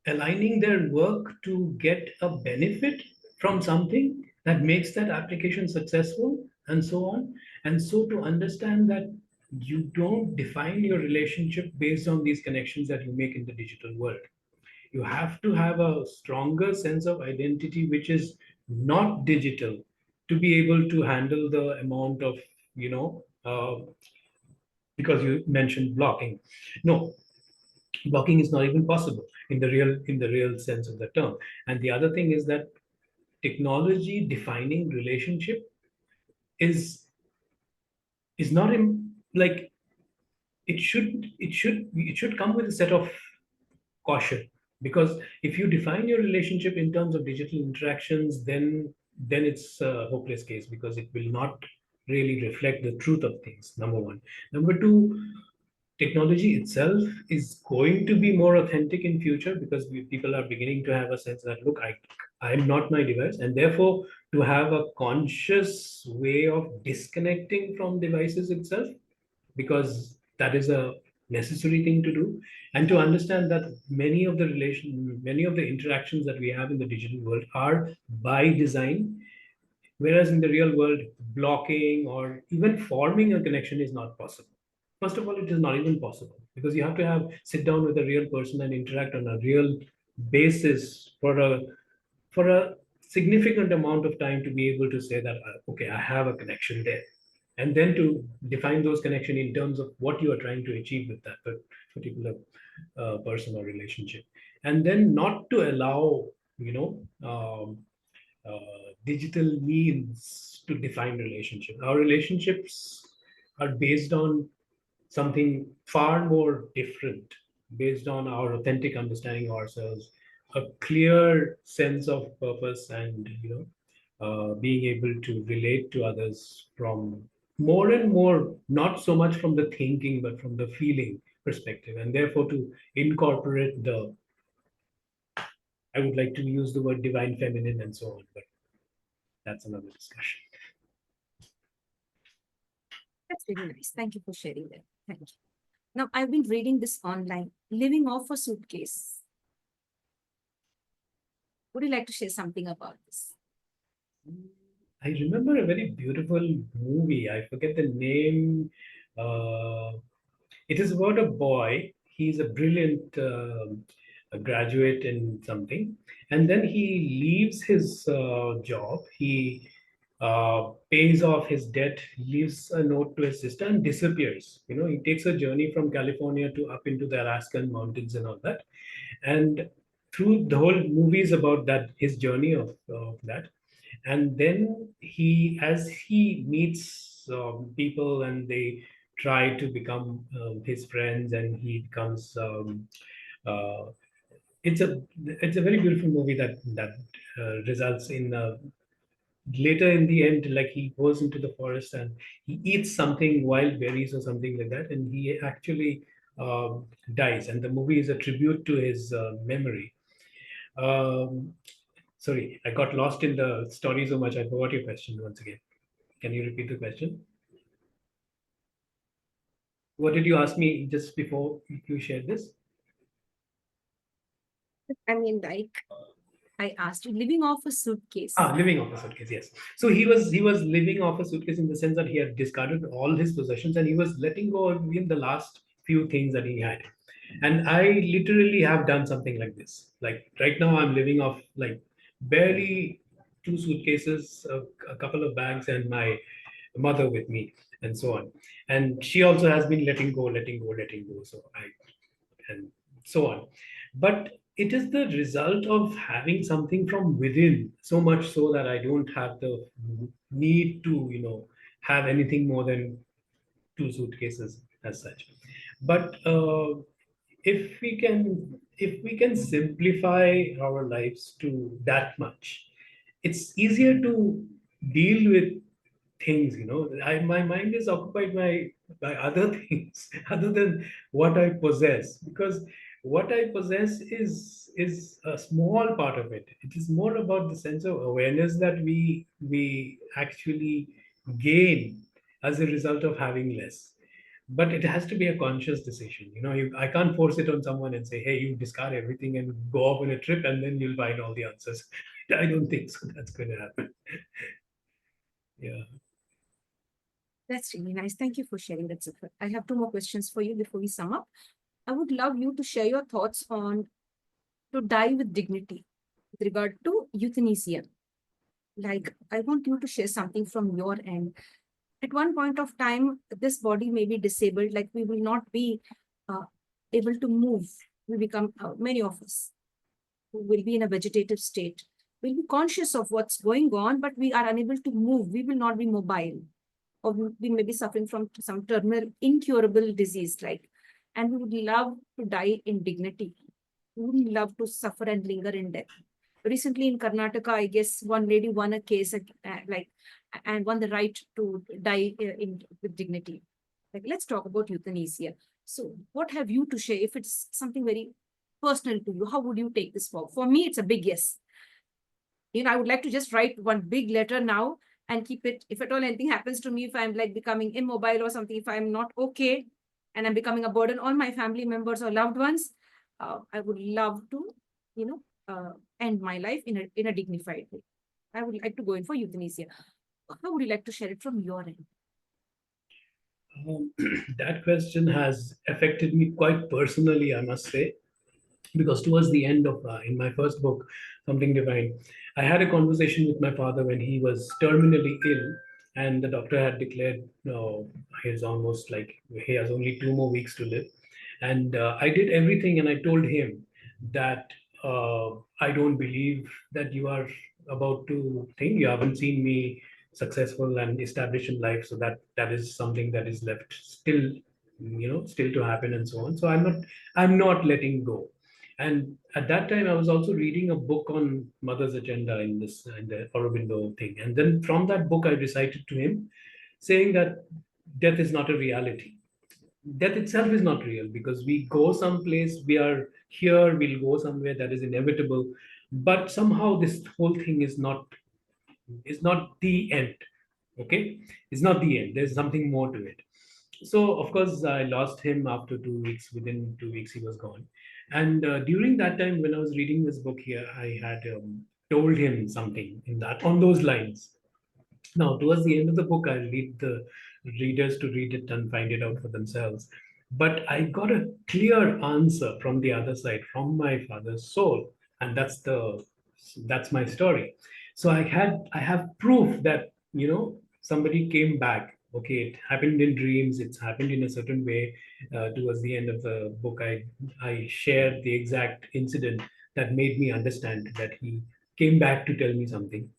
aligning their work to get a benefit from something that makes that application successful and so on. And so to understand that you don't define your relationship based on these connections that you make in the digital world. You have to have a stronger sense of identity which is not digital to be able to handle the amount of, you know, because you mentioned blocking. No, blocking is not even possible in the real sense of the term. And the other thing is that technology defining relationship is not in, like, it should come with a set of caution, because if you define your relationship in terms of digital interactions, then it's a hopeless case, because it will not really reflect the truth of things, number one. Number two, technology itself is going to be more authentic in future, because people are beginning to have a sense that, look, I'm not my device, and therefore to have a conscious way of disconnecting from devices itself, because that is a necessary thing to do. And to understand that many of the interactions that we have in the digital world are by design, whereas in the real world, blocking or even forming a connection is not possible. First of all, it is not even possible, because you have to have sit down with a real person and interact on a real basis for a significant amount of time to be able to say that, okay, I have a connection there, and then to define those connection in terms of what you are trying to achieve with that particular person or relationship, and then not to allow, you know, digital means to define relationship. Our relationships are based on something far more different, based on our authentic understanding of ourselves, a clear sense of purpose, and, you know, being able to relate to others from more and more, not so much from the thinking but from the feeling perspective, and therefore to incorporate I would like to use the word divine feminine and so on, but that's another discussion. That's really nice. Thank you for sharing that. Thank you. Now, I've been reading this online, living off a suitcase. Would you like to share something about this? I remember a very beautiful movie. I forget the name. Uh, it is about a boy. He's a brilliant a graduate in something, and then he leaves his job. He pays off his debt, leaves a note to his sister, and disappears. He takes a journey from California to up into the Alaskan mountains and all that. And through the whole movie is about that, his journey of that. And then as he meets people and they try to become his friends, and he becomes uh, it's a very beautiful movie that results in later in the end, like he goes into the forest and he eats something, wild berries or something like that, and he actually dies, and the movie is a tribute to his memory. um, Sorry, I got lost in the story so much I forgot your question once again. Can you repeat the question? What did you ask me just before you shared this? I mean, like, I asked you, living off a suitcase. Living off a suitcase, yes. So he was living off a suitcase in the sense that he had discarded all his possessions and he was letting go of even the last few things that he had. And I literally have done something like this. Like right now, I'm living off like barely two suitcases, a couple of bags, and my mother with me, and so on. And she also has been letting go, letting go, letting go. So I and so on. But it is the result of having something from within, so much so that I don't have the need to, have anything more than two suitcases as such. But if we can simplify our lives to that much, it's easier to deal with things. My mind is occupied by other things other than what I possess, because what I possess is a small part of it. It is more about the sense of awareness that we actually gain as a result of having less. But it has to be a conscious decision. I can't force it on someone and say, hey, you discard everything and go off on a trip and then you'll find all the answers. I don't think so that's going to happen. Yeah. That's really nice. Thank you for sharing that, Zafar. I have two more questions for you before we sum up. I would love you to share your thoughts on to die with dignity with regard to euthanasia. Like, I want you to share something from your end. At one point of time, this body may be disabled, like we will not be uh, able to move. We become, many of us who will be in a vegetative state, will be conscious of what's going on, but we are unable to move. We will not be mobile, or we may be suffering from some terminal, incurable disease, like, and we would love to die in dignity. We would love to suffer and linger in death. Recently in Karnataka, I guess one lady won a case, and won the right to die with dignity. Like, let's talk about euthanasia. So, what have you to share? If it's something very personal to you, how would you take this forward? For me, it's a big yes. I would like to just write one big letter now and keep it. If at all anything happens to me, if I'm like becoming immobile or something, if I'm not okay and I'm becoming a burden on my family members or loved ones, I would love to, end my life in a dignified way. I would like to go in for euthanasia. How would you like to share it from your end? That question has affected me quite personally, I must say, because towards the end of in my first book, Something Divine, I had a conversation with my father when he was terminally ill, and the doctor had declared, no, he's almost like he has only 2 more weeks to live. And I did everything, and I told him that I don't believe that you are about to think. You haven't seen me successful and established in life, so that is something that is left still, still to happen, and so on. So I'm not letting go. And at that time, I was also reading a book on Mother's Agenda in the Aurobindo thing. And then from that book, I recited to him, saying that death is not a reality. Death itself is not real, because we go someplace, we are here, we'll go somewhere, that is inevitable. but somehow this whole thing is not the end. Okay, it's not the end. There's something more to it. So of course I lost him after 2 weeks. Within 2 weeks he was gone, and during that time when I was reading this book here, I had told him something in that on those lines. Now, towards the end of the book, I leave the readers to read it and find it out for themselves. But I got a clear answer from the other side, from my father's soul, and that's my story. So I have proof that somebody came back. Okay, it happened in dreams. It's happened in a certain way. Towards the end of the book, I shared the exact incident that made me understand that he came back to tell me something,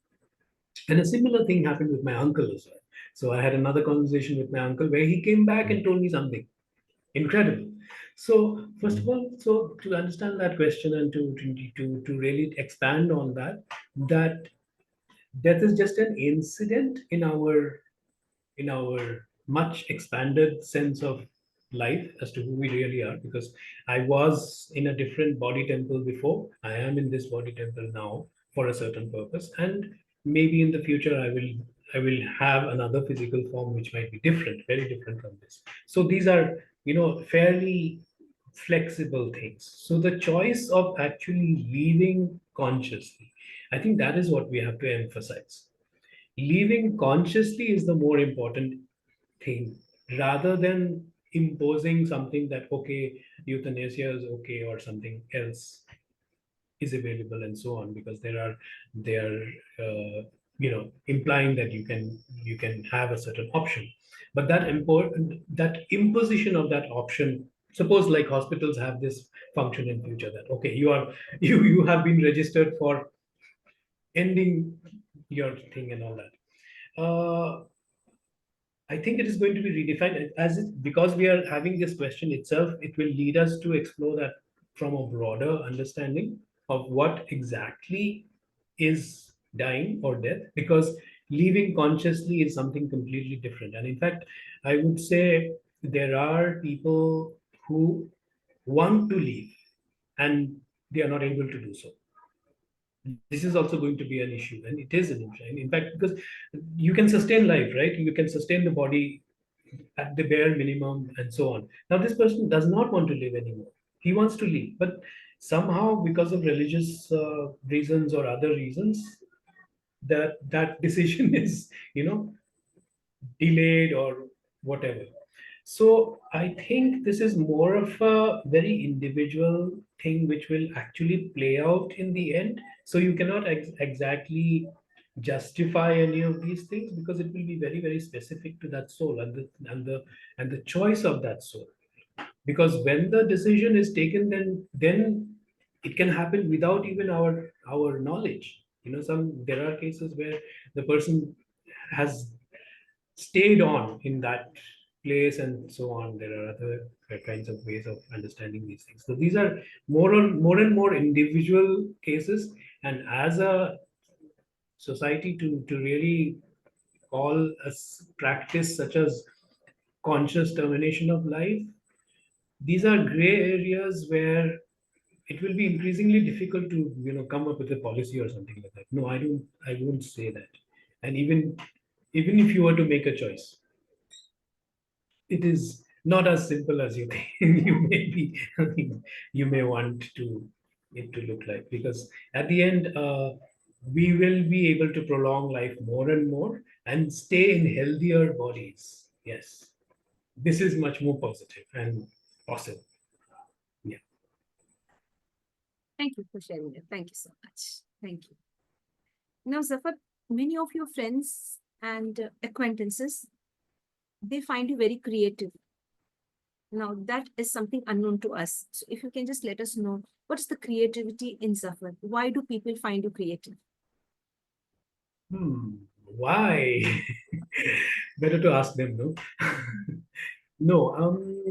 and a similar thing happened with my uncle as well. So I had another conversation with my uncle where he came back and told me something incredible. So first of all, so to understand that question and to really expand on that, that death is just an incident in our much expanded sense of life as to who we really are, because I was in a different body temple before. I am in this body temple now for a certain purpose, and maybe in the future I will have another physical form which might be different, very different from this. So these are fairly flexible things. So the choice of actually leaving consciously, I think that is what we have to emphasize. Living consciously is the more important thing, rather than imposing something that okay, euthanasia is okay or something else is available and so on, because they are implying that you can have a certain option. But that imposition of that option, suppose like hospitals have this function in future that okay, you have been registered for ending your thing and all that. I think it is going to be redefined as because we are having this question itself. It will lead us to explore that from a broader understanding of what exactly is dying or death, because living consciously is something completely different. And in fact, I would say there are people who want to live and they are not able to do so. This is also going to be an issue, and it is an issue. And in fact, because you can sustain life, right? You can sustain the body at the bare minimum and so on. Now, this person does not want to live anymore. He wants to live, but somehow, because of religious reasons or other reasons, that decision is, delayed or whatever. So I think this is more of a very individual thing which will actually play out in the end. So you cannot exactly justify any of these things, because it will be very, very specific to that soul and the choice of that soul. Because when the decision is taken, then it can happen without even our knowledge. There are cases where the person has stayed on in that place and so on. There are other kinds of ways of understanding these things. So these are more and more individual cases, and as a society to really call a practice such as conscious termination of life, these are gray areas where it will be increasingly difficult to come up with a policy or something like that. No, I won't say that. And even if you were to make a choice, it is not as simple as you think. You may be you may want to it to look like, because at the end we will be able to prolong life more and more and stay in healthier bodies. Yes, this is much more positive and possible. Yeah. Thank you for sharing it. Thank you so much. Thank you. Now, Zafar, many of your friends and acquaintances, they find you very creative. Now, that is something unknown to us. So if you can just let us know, what is the creativity in Zafar? Why do people find you creative? Why? Better to ask them, no? No,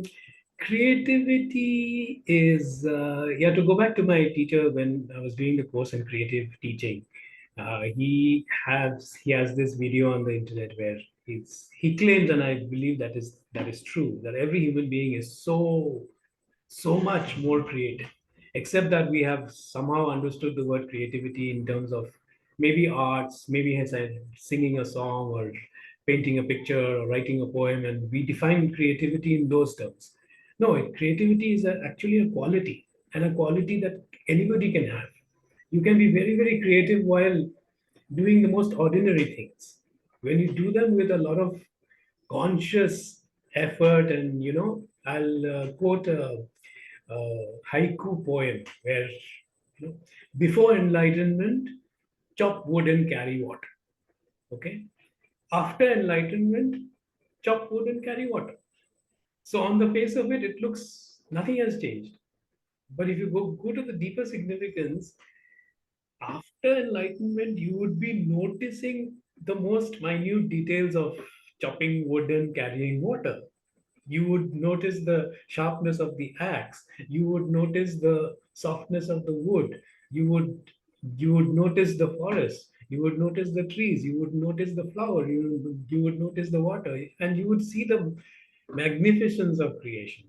creativity is, yeah, to go back to my teacher when I was doing the course in creative teaching. He has this video on the internet where he claims, and I believe that is true, that every human being is so much more creative. except that we have somehow understood the word creativity in terms of maybe arts, maybe as I singing a song or painting a picture or writing a poem, and we define creativity in those terms. No, creativity is actually a quality, and a quality that anybody can have. You can be very, very creative while doing the most ordinary things. When you do them with a lot of conscious effort, and I'll quote a haiku poem where, before enlightenment, chop wood and carry water. Okay. After enlightenment, chop wood and carry water. So on the face of it, it looks nothing has changed. But if you go to the deeper significance, after enlightenment, you would be noticing the most minute details of chopping wood and carrying water. You would notice the sharpness of the axe. You would notice the softness of the wood. You would notice the forest. You would notice the trees. You would notice the flower. You would notice the water, and you would see the magnificence of creation.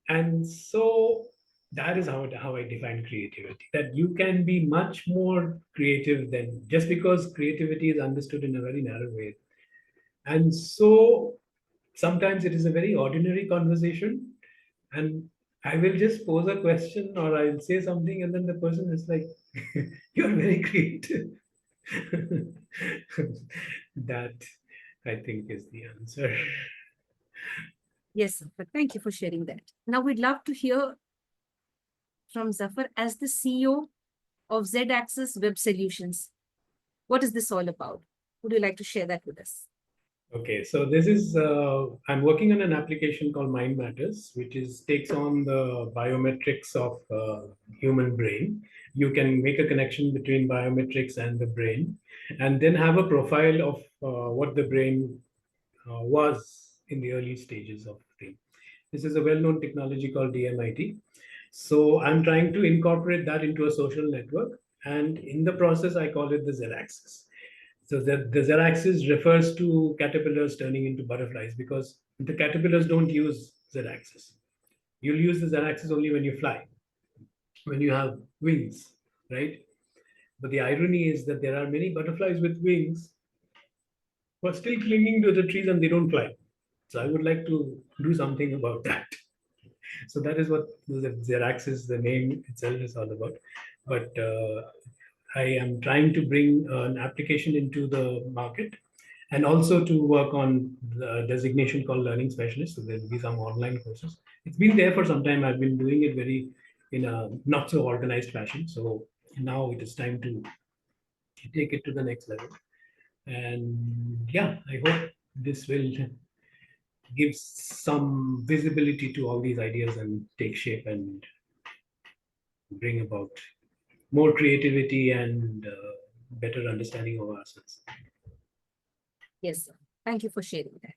And so that is how I define creativity. That you can be much more creative than just because creativity is understood in a very narrow way. And so sometimes it is a very ordinary conversation, and I will just pose a question or I'll say something, and then the person is like, "You're very creative." That I think is the answer. Yes, Zafar. Thank you for sharing that. Now we'd love to hear from Zafar as the CEO of ZedAxis Web Solutions. What is this all about? Would you like to share that with us? Okay, so this is I'm working on an application called Mind Matters, which is takes on the biometrics of human brain. You can make a connection between biometrics and the brain, and then have a profile of what the brain was in the early stages of the thing. This is a well-known technology called DMIT. So I'm trying to incorporate that into a social network, and in the process, I call it the Z-axis. So the Z-axis refers to caterpillars turning into butterflies, because the caterpillars don't use Z-axis. You'll use the Z-axis only when you fly, when you have wings, right? But the irony is that there are many butterflies with wings who are still clinging to the trees and they don't fly. So I would like to do something about that. So that is what the Z-axis, the name itself, is all about. But I am trying to bring an application into the market, and also to work on the designation called learning specialist. So there'll be some online courses. It's been there for some time. I've been doing it very in a not so organized fashion. So now it is time to take it to the next level. And yeah, I hope this will give some visibility to all these ideas and take shape and bring about more creativity and better understanding of ourselves. Yes, sir. Thank you for sharing that.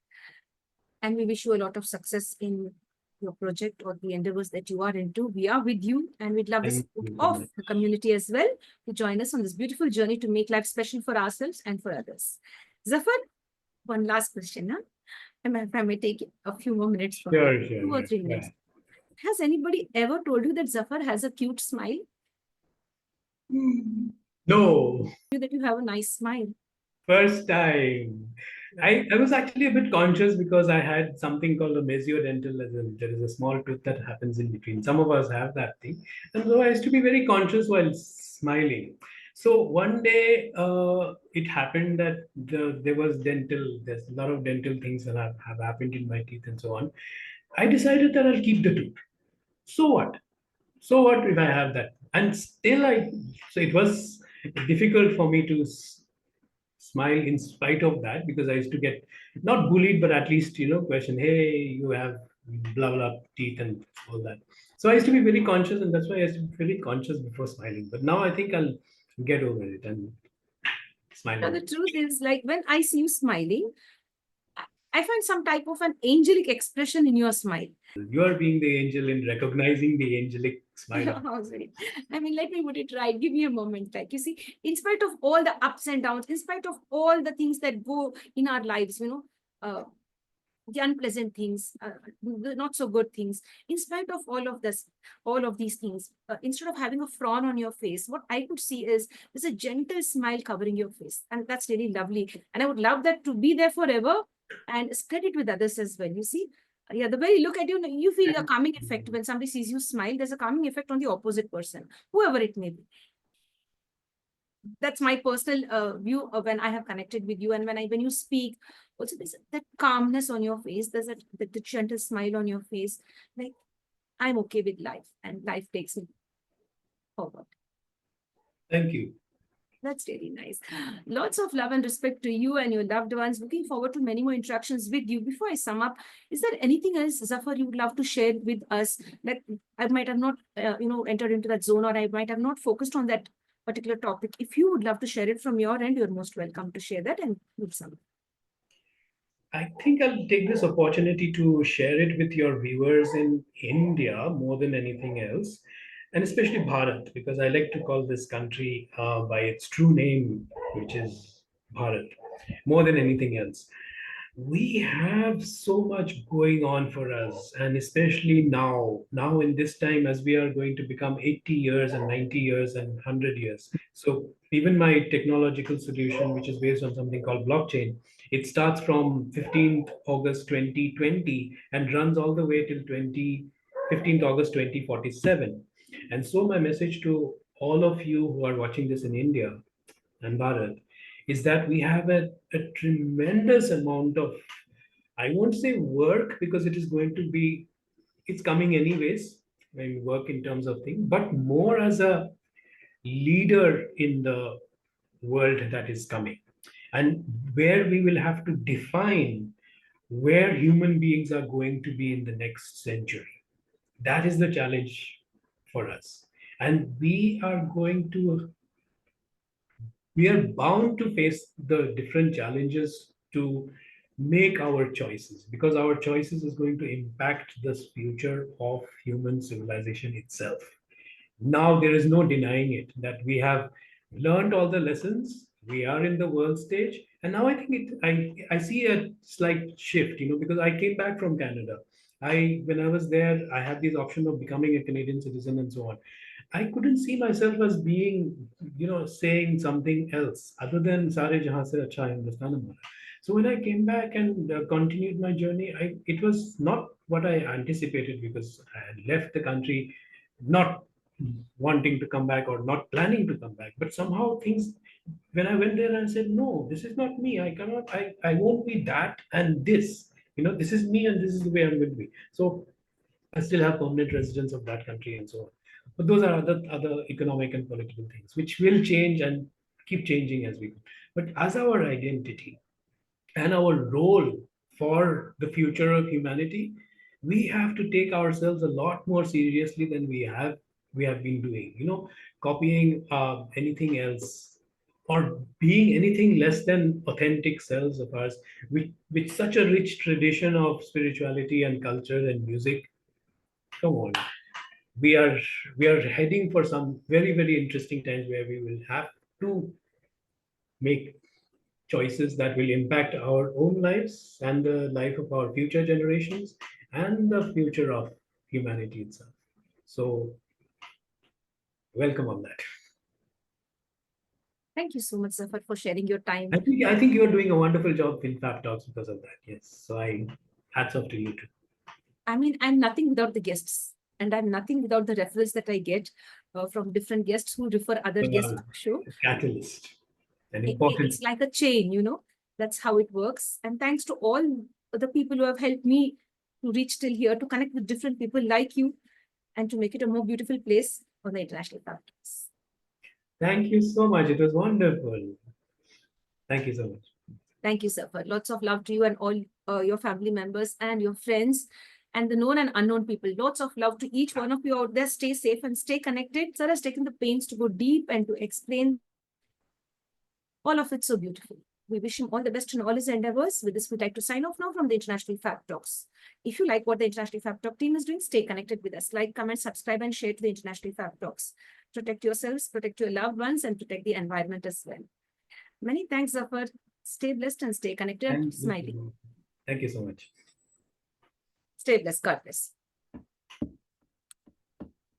And we wish you a lot of success in your project or the endeavors that you are into. We are with you, and we'd love the Thank support you very of much. the community as well to join us on this beautiful journey to make life special for ourselves and for others. Zafar, one last question. Huh? If I may take a few more minutes from you, Sure, 2 or sure. 3 minutes. Yeah. Has anybody ever told you that Zafar has a cute smile? No, That you have a nice smile? first time. I was actually a bit conscious because I had something called a mesiodental. There is a small tooth that happens in between. Some of us have that thing. And so I used to be very conscious while smiling. So one day it happened that there's a lot of dental things that have happened in my teeth and so on. I decided that I'll keep the tooth. So what? So what if I have that? And still so it was difficult for me to smile in spite of that, because I used to get not bullied, but at least, question, hey, you have blah, blah, teeth and all that. So I used to be very conscious, and that's why I used to be very conscious before smiling. But now I think I'll get over it and smile Now, more. the truth is, like when I see you smiling, I find some type of an angelic expression in your smile. You are being the angel in recognizing the angelic smile of. Oh, sorry. I mean, let me put it right. Give me a moment. Like, you see, in spite of all the ups and downs, in spite of all the things that go in our lives, uh, the unpleasant things, the not so good things. In spite of all of this, all of these things, instead of having a frown on your face, what I could see is there's a gentle smile covering your face. And that's really lovely. And I would love that to be there forever and spread it with others as well. You see, yeah, the way you look at you, you feel a calming effect. When somebody sees you smile, there's a calming effect on the opposite person, whoever it may be. That's my personal view of when I have connected with you, and when you speak, also there's that calmness on your face, there's that the gentle smile on your face, like I'm okay with life, and life takes me forward. Thank you. That's really nice. Lots of love and respect to you and your loved ones. Looking forward to many more interactions with you. Before I sum up, is there anything else, Zafar, you would love to share with us that I might have not, entered into that zone, or I might have not focused on that particular topic? If you would love to share it from your end, you're most welcome to share that, and we'll sum up. I think I'll take this opportunity to share it with your viewers in India more than anything else, and especially Bharat, because I like to call this country by its true name, which is Bharat, more than anything else. We have so much going on for us, and especially now in this time, as we are going to become 80 years and 90 years and 100 years. So even my technological solution, which is based on something called blockchain, it starts from 15th August 2020 and runs all the way till 15th August 2047. And so my message to all of you who are watching this in India and Bharat is that we have a tremendous amount of, I won't say work, because it is going to be, it's coming anyways when we work in terms of things, but more as a leader in the world that is coming, and where we will have to define where human beings are going to be in the next century. That is the challenge for us. And we are bound to face the different challenges to make our choices, because our choices is going to impact this future of human civilization itself. Now there is no denying it that we have learned all the lessons, we are in the world stage, and now I think I see a slight shift, because I came back from Canada. I When I was there, I had this option of becoming a Canadian citizen and so on. I couldn't see myself as being, saying something else other than "Sare jahan se acha hai Hindustan hamara." So when I came back and continued my journey, it was not what I anticipated, because I had left the country not wanting to come back or not planning to come back. But somehow things, when I went there, I said, no, this is not me. I cannot, I won't be that and this. This is me and this is the way I'm going to be. So I still have permanent residence of that country and so on. But those are other economic and political things which will change and keep changing as we go. But as our identity and our role for the future of humanity, we have to take ourselves a lot more seriously than we have been doing. Copying anything else or being anything less than authentic selves of ours, with such a rich tradition of spirituality and culture and music. Come on, we are we are heading for some very, very interesting times where we will have to make choices that will impact our own lives and the life of our future generations and the future of humanity itself. So welcome on that. Thank you so much, Zafar, for sharing your time. I think you are doing a wonderful job in Fab Talks because of that. Yes. So hats off to you too. I mean, I'm nothing without the guests, and I'm nothing without the referrals that I get from different guests who refer other guests to the show. Catalyst. An important. It's like a chain. That's how it works. And thanks to all the people who have helped me to reach till here, to connect with different people like you, and to make it a more beautiful place on the international platforms. Thank you so much. It was wonderful. Thank you so much. Thank you, Zafar. Lots of love to you and all your family members and your friends and the known and unknown people. Lots of love to each one of you out there. Stay safe and stay connected. Sir has taken the pains to go deep and to explain all of it so beautifully. We wish him all the best in all his endeavors. With this, we'd like to sign off now from the International Fab Talks. If you like what the International Fab Talk team is doing, stay connected with us. Like, comment, subscribe, and share to the International Fab Talks. Protect yourselves, protect your loved ones, and protect the environment as well. Many thanks, Zafar. Stay blessed and stay connected and keep smiling. Thank you so much. Stay blessed. God bless.